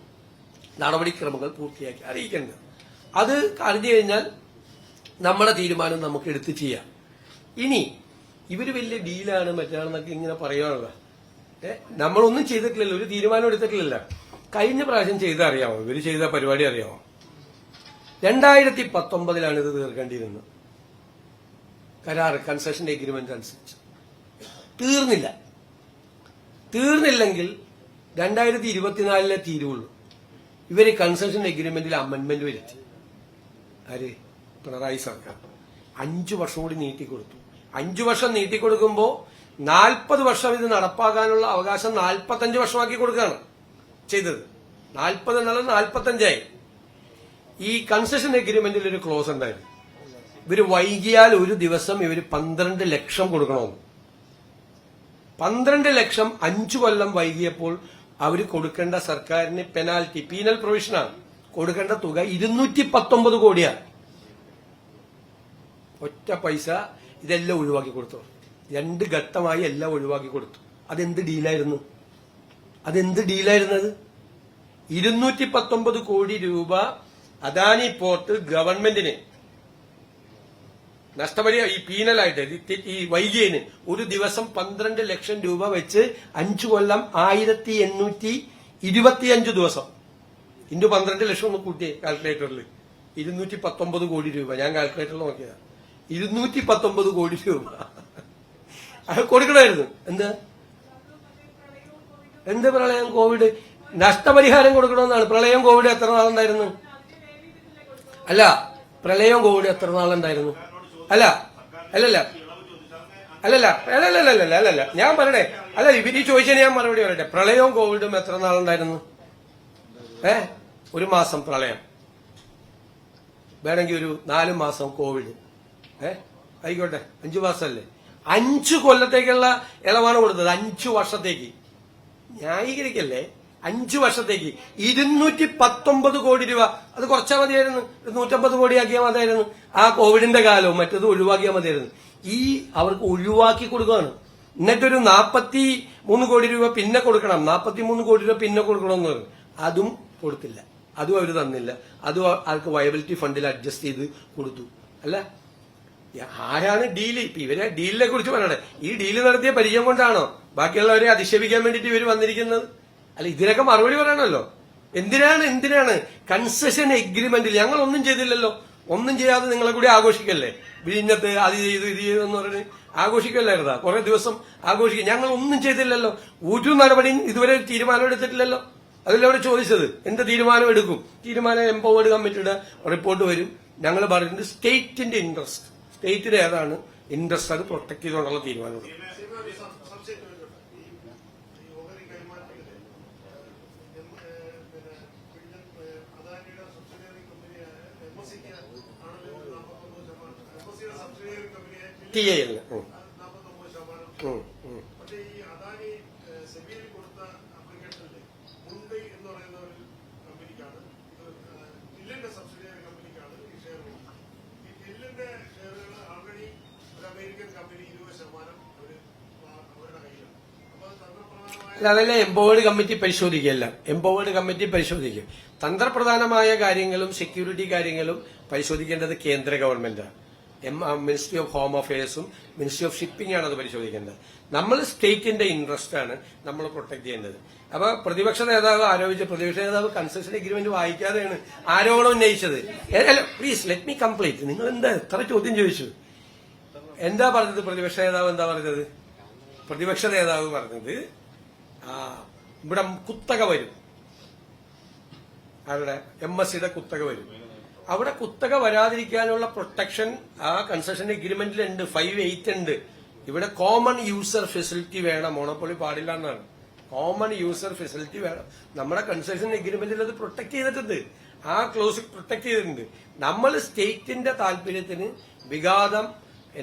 നടപടിക്രമങ്ങൾ പൂർത്തിയാക്കി അറിയിക്കേണ്ടത്. അത് അറിഞ്ഞു കഴിഞ്ഞാൽ നമ്മുടെ തീരുമാനം നമുക്ക് എടുത്ത് ചെയ്യാം. ഇനി ഇവര് വലിയ ഡീലാണ് മറ്റാണെന്നൊക്കെ ഇങ്ങനെ പറയാനുള്ള നമ്മളൊന്നും ചെയ്തിട്ടില്ലല്ലോ, ഒരു തീരുമാനം എടുത്തിട്ടില്ല. കഴിഞ്ഞ പ്രാവശ്യം ചെയ്ത അറിയാമോ? ഇവര് ചെയ്ത പരിപാടി അറിയാമോ? 2019 ഇത് തീർക്കേണ്ടിയിരുന്നത്. കരാർ കൺസെഷൻ എഗ്രിമെന്റ് അനുസരിച്ച് തീർന്നില്ലെങ്കിൽ 2024 തീരുള്ളൂ. ഇവര് കൺസെഷൻ എഗ്രിമെന്റിൽ അമെന്റ്മെന്റ് വരുത്തി. ആര്? പിണറായി സർക്കാർ 5 വർഷം കൂടി നീട്ടിക്കൊടുത്തു. 5 വർഷം നീട്ടിക്കൊടുക്കുമ്പോ 40 വർഷം ഇത് നടപ്പാക്കാനുള്ള അവകാശം 45 വർഷമാക്കി കൊടുക്കുകയാണ് ചെയ്തത്. 40 എന്നുള്ളത് 45 ആയി. ഈ കൺസെഷൻ എഗ്രിമെന്റിൽ ഒരു ക്ലോസ് ഉണ്ടായിരുന്നു. ഇവര് വൈകിയാൽ ഒരു ദിവസം ഇവര് 12 ലക്ഷം കൊടുക്കണമെന്ന്. 12 ലക്ഷം 5 കൊല്ലം വൈകിയപ്പോൾ അവര് കൊടുക്കേണ്ട സർക്കാരിന് പെനാൽറ്റി, പീനൽ പ്രൊവിഷനാണ്, കൊടുക്കേണ്ട തുക 219 കോടിയാണ്. ഒറ്റ പൈസ ഇതെല്ലാം ഒഴിവാക്കി കൊടുത്തു. 2 ഘട്ടമായി എല്ലാം ഒഴിവാക്കി കൊടുത്തു. അതെന്ത് ഡീലായിരുന്നു? 219 കോടി രൂപ അദാനി പോർട്ട് ഗവൺമെന്റിന് നഷ്ടപരിഹാരം ഈ പീനലായിട്ട് ഈ വൈകിയതിന് ഒരു ദിവസം 12 ലക്ഷം രൂപ വെച്ച് 5 കൊല്ലം 1825 ദിവസം ഇൻറ്റു 12 ലക്ഷം ഒന്ന് കൂട്ടിയേ കാൽക്കുലേറ്ററിൽ. 219 കോടി രൂപ. ഞാൻ കാൽക്കുലേറ്ററിൽ നോക്കിയതാണ്. 219 കോടി രൂപ കൊടുക്കണമായിരുന്നു. എന്ത് പ്രളയം, കോവിഡ്, നഷ്ടപരിഹാരം കൊടുക്കണമെന്നാണ്. പ്രളയം കോവിഡ് എത്ര നാളുണ്ടായിരുന്നു? അല്ല, പ്രളയം കോവിഡ് എത്ര നാളുണ്ടായിരുന്നു? അല്ലല്ല ഞാൻ പറയണേ. അല്ല, ഇവര് ചോദിച്ചതിന് ഞാൻ മറുപടി പറയട്ടെ. പ്രളയവും കോവിഡും എത്ര നാളുണ്ടായിരുന്നു? 1 മാസം പ്രളയം, വേണമെങ്കിൽ ഒരു 4 മാസം കോവിഡ്, ആയിക്കോട്ടെ 5 മാസമല്ലേ, 5 കൊല്ലത്തേക്കുള്ള ഇളവാണ് കൊടുത്തത്. 5 വർഷത്തേക്ക് ന്യായീകരിക്കല്ലേ. 5 വർഷത്തേക്ക് 219 കോടി രൂപ. അത് കുറച്ചാൽ മതിയായിരുന്നു, 150 കോടിയാക്കിയാൽ മതിയായിരുന്നു. ആ കോവിഡിന്റെ കാലവും മറ്റത് ഒഴിവാക്കിയാൽ മതിയായിരുന്നു. അവർക്ക് ഒഴിവാക്കി കൊടുക്കുകയാണ്. എന്നിട്ടൊരു 43 കോടി രൂപ പിന്നെ കൊടുക്കണം, 43 കോടി രൂപ പിന്നെ കൊടുക്കണമെന്ന് പറഞ്ഞു. അതും കൊടുത്തില്ല, അതും അവർ തന്നില്ല. അതും അവർക്ക് വയബിലിറ്റി ഫണ്ടിൽ അഡ്ജസ്റ്റ് ചെയ്ത് കൊടുത്തു. അല്ല, ആരാണ് ഡീല്? ഇപ്പൊ ഇവരെ ഡീലിനെ കുറിച്ച് പറയണേ. ഈ ഡീല് നടത്തിയ പരിചയം കൊണ്ടാണോ ബാക്കിയുള്ളവരെ അധിക്ഷേപിക്കാൻ വേണ്ടിയിട്ട് ഇവർ വന്നിരിക്കുന്നത്? അല്ല, ഇതിനൊക്കെ മറുപടി പറയണമല്ലോ. എന്തിനാണ് കൺസെഷൻ എഗ്രിമെന്റിൽ ഞങ്ങൾ ഒന്നും ചെയ്തില്ലല്ലോ, ഒന്നും ചെയ്യാതെ നിങ്ങളെ കൂടി ആഘോഷിക്കല്ലേ, വിഴിഞ്ഞത്ത് അത് ചെയ്തു ഇത് ചെയ്തു എന്ന് പറഞ്ഞ് ആഘോഷിക്കല്ലായിരുന്നാ? കുറെ ദിവസം ആഘോഷിക്കും. ഞങ്ങൾ ഒന്നും ചെയ്തില്ലല്ലോ, ഒരു നടപടിയും ഇതുവരെ തീരുമാനം എടുത്തിട്ടില്ലല്ലോ. അതല്ല അവിടെ ചോദിച്ചത്. എന്ത് തീരുമാനം എടുക്കും? തീരുമാനം എംപവേർഡ് കമ്മിറ്റിയുടെ റിപ്പോർട്ട് വരും. ഞങ്ങൾ പറയുന്നത് സ്റ്റേറ്റിന്റെ ഇൻട്രസ്റ്റ്, സ്റ്റേറ്റിന് ഏതാണ് ഇൻട്രസ്റ്റ് അത് പ്രൊട്ടക്ട് ചെയ്തുകൊണ്ടുള്ള തീരുമാനം. TIL അതല്ല, എംപവേർഡ് കമ്മിറ്റി പരിശോധിക്കുകയല്ല, എംപവേർഡ് കമ്മിറ്റി പരിശോധിക്കും. തന്ത്രപ്രധാനമായ കാര്യങ്ങളും സെക്യൂരിറ്റി കാര്യങ്ങളും പരിശോധിക്കേണ്ടത് കേന്ദ്ര ഗവൺമെന്റാണ്. മിനിസ്ട്രി ഓഫ് ഹോം അഫയേഴ്സും മിനിസ്ട്രി ഓഫ് ഷിപ്പിംഗ് ആണ് അത് പരിശോധിക്കേണ്ടത്. നമ്മൾ സ്റ്റേറ്റിന്റെ ഇൻട്രസ്റ്റ് ആണ് നമ്മൾ പ്രൊട്ടക്ട് ചെയ്യേണ്ടത്. അപ്പൊ പ്രതിപക്ഷ നേതാവ് കൺസെഷൻ എഗ്രിമെന്റ് വായിക്കാതെയാണ് ആരോപണം ഉന്നയിച്ചത്. Please let me complete. നിങ്ങൾ എന്താ എത്ര ചോദ്യം ചോദിച്ചു? എന്താ പറഞ്ഞത് പ്രതിപക്ഷ നേതാവ്? പ്രതിപക്ഷ നേതാവ് പറഞ്ഞത് ഇവിടെ കുത്തക വരും, അവരുടെ MSCയുടെ കുത്തക വരും. അവിടെ കുത്തക വരാതിരിക്കാനുള്ള പ്രൊട്ടക്ഷൻ ആ കൺസെഷൻ എഗ്രിമെന്റിൽ ഉണ്ട്, 5(8) ഉണ്ട്. ഇവിടെ കോമൺ യൂസർ ഫെസിലിറ്റി വേണം, മോണോപ്പൊളി പാടില്ല എന്നാണ്. കോമൺ യൂസർ ഫെസിലിറ്റി വേണം. നമ്മുടെ കൺസെഷൻ എഗ്രിമെന്റിൽ അത് പ്രൊട്ടക്ട് ചെയ്തിട്ടുണ്ട്, ആ ക്ലോസ് പ്രൊട്ടക്ട് ചെയ്തിട്ടുണ്ട്. നമ്മൾ സ്റ്റേറ്റിന്റെ താല്പര്യത്തിന് വിഘാതം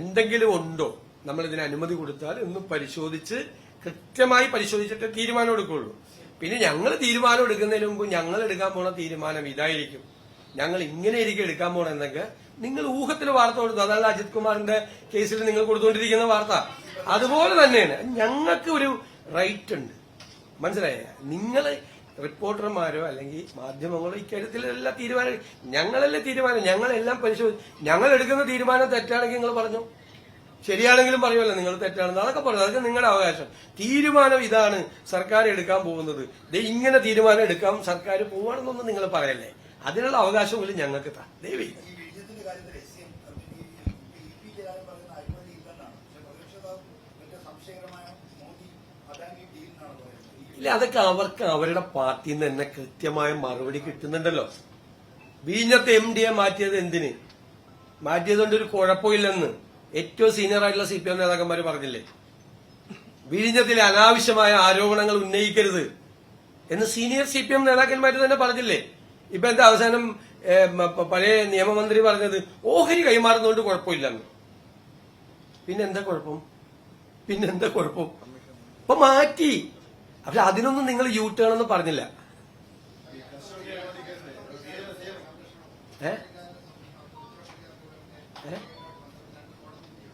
എന്തെങ്കിലും ഉണ്ടോ, നമ്മൾ ഇതിന് അനുമതി കൊടുത്താൽ ഒന്ന് പരിശോധിച്ച് കൃത്യമായി പരിശോധിച്ചിട്ട് തീരുമാനം എടുക്കുള്ളൂ. പിന്നെ ഞങ്ങൾ തീരുമാനം എടുക്കുന്നതിന് മുമ്പ് ഞങ്ങൾ എടുക്കാൻ പോണ തീരുമാനം ഇതായിരിക്കും, ഞങ്ങൾ ഇങ്ങനെയായിരിക്കും എടുക്കാൻ പോണെന്നൊക്കെ നിങ്ങൾ ഊഹത്തിന് വാർത്ത കൊടുത്തു. അതാണ് അജിത് കുമാറിന്റെ കേസിൽ നിങ്ങൾ കൊടുത്തുകൊണ്ടിരിക്കുന്ന വാർത്ത. അതുപോലെ തന്നെയാണ് ഞങ്ങൾക്ക് ഒരു റൈറ്റ് ഉണ്ട്, മനസ്സിലായ? നിങ്ങൾ റിപ്പോർട്ടർമാരോ അല്ലെങ്കിൽ മാധ്യമങ്ങളോ ഇക്കാര്യത്തിൽ എല്ലാ തീരുമാനം ഞങ്ങളല്ലേ തീരുമാനം, ഞങ്ങളെല്ലാം ഞങ്ങൾ എടുക്കുന്ന തീരുമാനം തെറ്റാണെങ്കിൽ നിങ്ങൾ പറഞ്ഞു, ശരിയാണെങ്കിലും പറയുമല്ലോ നിങ്ങൾ തെറ്റാണെന്ന്, അതൊക്കെ പറഞ്ഞു. അതൊക്കെ നിങ്ങളുടെ അവകാശം. തീരുമാനം ഇതാണ് സർക്കാർ എടുക്കാൻ പോകുന്നത്, ഇങ്ങനെ തീരുമാനം എടുക്കാൻ സർക്കാർ പോവാണെന്നൊന്നും നിങ്ങൾ പറയല്ലേ. അതിനുള്ള അവകാശമെങ്കിലും ഞങ്ങൾക്ക് താ ദയവേ. ഇല്ല, അതൊക്കെ അവർക്ക് അവരുടെ പാർട്ടിയിൽ നിന്ന് തന്നെ കൃത്യമായ മറുപടി കിട്ടുന്നുണ്ടല്ലോ. വിഴിഞ്ഞത്തെ MDയെ മാറ്റിയത് എന്തിന്? മാറ്റിയതുകൊണ്ട് ഒരു കുഴപ്പമില്ലെന്ന് ഏറ്റവും സീനിയർ ആയിട്ടുള്ള CPM നേതാക്കന്മാർ പറഞ്ഞില്ലേ? വിഴിഞ്ഞത്തിലെ അനാവശ്യമായ ആരോപണങ്ങൾ ഉന്നയിക്കരുത് എന്ന് സീനിയർ CPM നേതാക്കന്മാർ തന്നെ പറഞ്ഞില്ലേ? ഇപ്പൊ എന്താ അവസാനം പഴയ നിയമമന്ത്രി പറഞ്ഞത് ഓഹരി കൈമാറുന്നതുകൊണ്ട് കുഴപ്പമില്ലെന്ന്. പിന്നെന്താ കുഴപ്പം? ഇപ്പൊ മാറ്റി. പക്ഷെ അതിനൊന്നും നിങ്ങൾ U-turn എന്ന് പറഞ്ഞില്ല.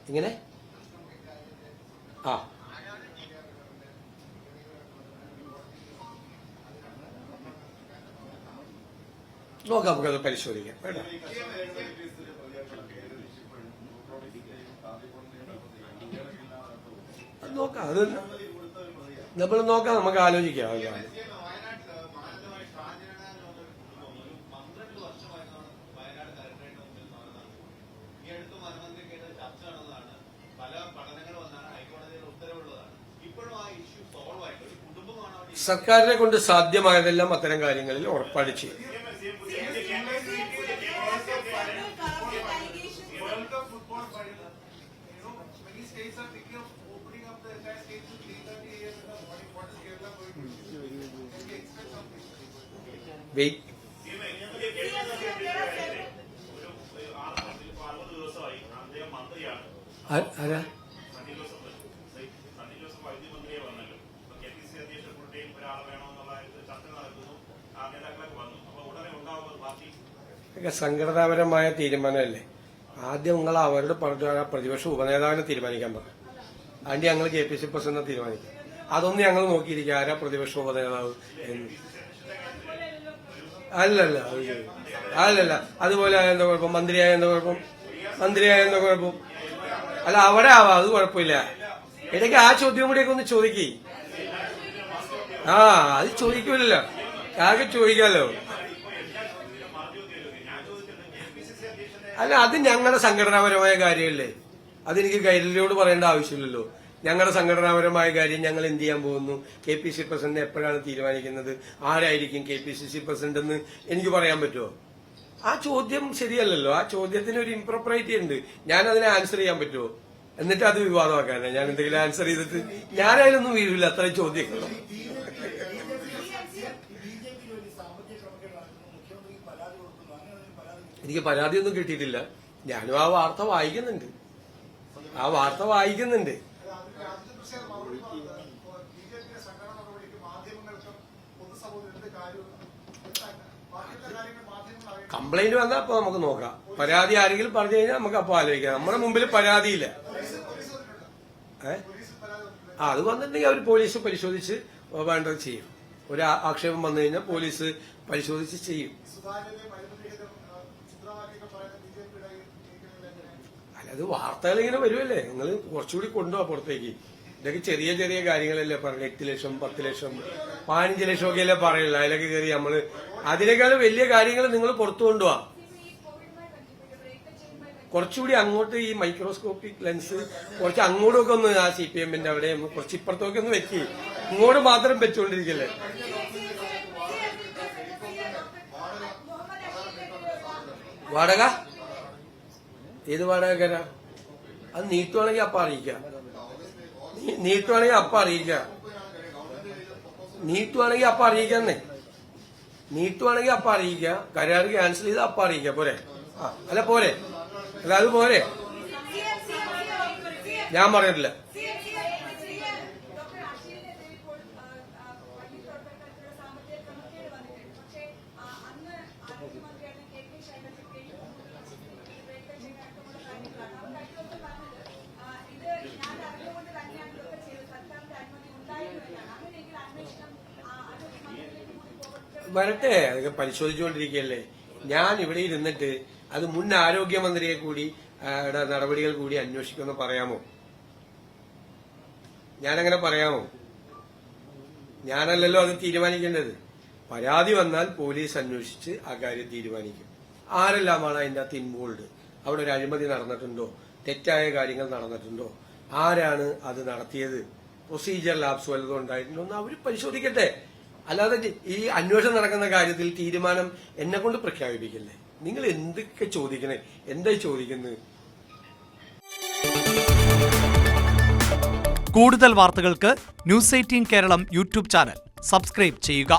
ഇങ്ങനെ നോക്കാം, നമുക്കത് പരിശോധിക്കാം. കേട്ടോ, നോക്കാം, അത് നമ്മൾ നോക്കാം, നമുക്ക് ആലോചിക്കാം. സർക്കാരിനെ കൊണ്ട് സാധ്യമായതെല്ലാം അത്തരം കാര്യങ്ങളിൽ ഉറപ്പാട് ചെയ്യും. ആരാ? സംഘടനാപരമായ തീരുമാനമല്ലേ. ആദ്യം നിങ്ങൾ അവരുടെ പ്രതിപക്ഷ ഉപനേതാവിനെ തീരുമാനിക്കാൻ പറഞ്ഞു. അതിന്റെ ഞങ്ങൾ KPC പ്രസിഡന്റിനെ തീരുമാനിക്കും. അതൊന്നും ഞങ്ങൾ നോക്കിയിരിക്കുക ആരാ പ്രതിപക്ഷ ഉപനേതാവ് എന്ന്. അല്ലല്ല അതുപോലെ എന്താ കുഴപ്പം? മന്ത്രിയായ എന്താ കുഴപ്പം? അല്ല അവിടെ ആവാം, അത് കുഴപ്പമില്ല. ഇടയ്ക്ക് ആ ചോദ്യം കൂടിയൊക്കെ ഒന്ന് ചോദിക്കേ. അത് ചോദിക്കൂലല്ലോ, ആകെ ചോദിക്കാമല്ലോ. അല്ല, അത് ഞങ്ങളുടെ സംഘടനാപരമായ കാര്യമല്ലേ. അതെനിക്ക് കൈരളിയോട് പറയേണ്ട ആവശ്യമില്ലല്ലോ. ഞങ്ങളുടെ സംഘടനാപരമായ കാര്യം ഞങ്ങൾ എന്ത് ചെയ്യാൻ പോകുന്നു, KPC പ്രസിഡന്റ് എപ്പോഴാണ് തീരുമാനിക്കുന്നത്, ആരായിരിക്കും KPCC പ്രസിഡന്റ് എന്ന് എനിക്ക് പറയാൻ പറ്റുമോ? ആ ചോദ്യം ശരിയല്ലല്ലോ. ആ ചോദ്യത്തിന് ഒരു ഇംപ്രോപ്പറേറ്റി ഉണ്ട്. ഞാൻ അതിനെ ആൻസർ ചെയ്യാൻ പറ്റുമോ? എന്നിട്ട് അത് വിവാദമാക്കാനാ ഞാൻ എന്തെങ്കിലും ആൻസർ ചെയ്തിട്ട്? ഞാനതിലൊന്നും വീഴില്ല അത്രയും ചോദ്യങ്ങൾ. എനിക്ക് പരാതിയൊന്നും കിട്ടിയിട്ടില്ല. ഞാനും ആ വാർത്ത വായിക്കുന്നുണ്ട്. കംപ്ലൈന്റ് വന്നാൽ അപ്പൊ നമുക്ക് നോക്കാം. പരാതി ആരെങ്കിലും പറഞ്ഞു കഴിഞ്ഞാൽ നമുക്ക് അപ്പൊ ആലോചിക്കാം. നമ്മുടെ മുമ്പിൽ പരാതിയില്ല. അത് വന്നിട്ടുണ്ടെങ്കിൽ അവർ പോലീസ് പരിശോധിച്ച് വേണ്ടത് ചെയ്യും. ഒരു ആക്ഷേപം വന്നു കഴിഞ്ഞാൽ പോലീസ് പരിശോധിച്ച് ചെയ്യും. അത് വാർത്തകൾ ഇങ്ങനെ വരുമല്ലേ, നിങ്ങൾ കുറച്ചുകൂടി കൊണ്ടുപോവാ പുറത്തേക്ക്. ഇതൊക്കെ ചെറിയ ചെറിയ കാര്യങ്ങളല്ലേ പറഞ്ഞു. 8 ലക്ഷം 10 ലക്ഷം 15 ലക്ഷം ഒക്കെ അല്ലേ പറയുള്ളൂ. അതിലൊക്കെ കയറി നമ്മള് അതിനേക്കാളും വലിയ കാര്യങ്ങൾ നിങ്ങൾ പുറത്തു കൊണ്ടുപോവാ. കുറച്ചുകൂടി അങ്ങോട്ട് ഈ മൈക്രോസ്കോപ്പിക് ലെൻസ് കുറച്ച് അങ്ങോട്ടൊക്കെ ഒന്ന് ആ CPM-ന്റെ അവിടെ കുറച്ച് ഇപ്പുറത്തൊക്കെ ഒന്ന് വെക്ക്. ഇങ്ങോട്ട് മാത്രം വെച്ചുകൊണ്ടിരിക്കല്ലേ. വാടക ഏത് വാടകക്കാരാ? അത് നീട്ടുവാണെങ്കിൽ അപ്പ അറിയിക്കാം. നീട്ടുവാണെങ്കിൽ അപ്പ അറിയിക്കാം. കരാർ ക്യാൻസൽ ചെയ്ത് അപ്പ അറിയിക്കാം. പോരെ? അല്ല പോരെ? അല്ല അത് പോരെ? ഞാൻ പറഞ്ഞിട്ടില്ല. വരട്ടെ, അതൊക്കെ പരിശോധിച്ചുകൊണ്ടിരിക്കുകയല്ലേ. ഞാൻ ഇവിടെ ഇരുന്നിട്ട് അത് മുൻ ആരോഗ്യമന്ത്രിയെ കൂടി നടപടികൾ കൂടി അന്വേഷിക്കുമെന്ന് പറയാമോ? ഞാനങ്ങനെ പറയാമോ? ഞാനല്ലല്ലോ അത് തീരുമാനിക്കേണ്ടത്. പരാതി വന്നാൽ പോലീസ് അന്വേഷിച്ച് ആ കാര്യം തീരുമാനിക്കും. ആരെല്ലാമാണ് അതിന്റെ അകത്ത് ഇൻവോൾവ്? അവിടെ ഒരു അഴിമതി നടന്നിട്ടുണ്ടോ? തെറ്റായ കാര്യങ്ങൾ നടന്നിട്ടുണ്ടോ? ആരാണ് അത് നടത്തിയത്? പ്രൊസീജിയർ ലാപ്സ് വല്ലതും ഉണ്ടായിട്ടുണ്ടോ എന്ന് അവർ പരിശോധിക്കട്ടെ. അല്ലാതെ ഈ അന്വേഷണം നടക്കുന്ന കാര്യത്തിൽ തീരുമാനം എന്നെ കൊണ്ട് പ്രഖ്യാപിപ്പിക്കല്ലേ. നിങ്ങൾ എന്തൊക്കെ ചോദിക്കണേ? എന്തായി ചോദിക്കുന്നത്? കൂടുതൽ വാർത്തകൾക്ക് News 18 Keralam YouTube channel subscribe ചെയ്യുക.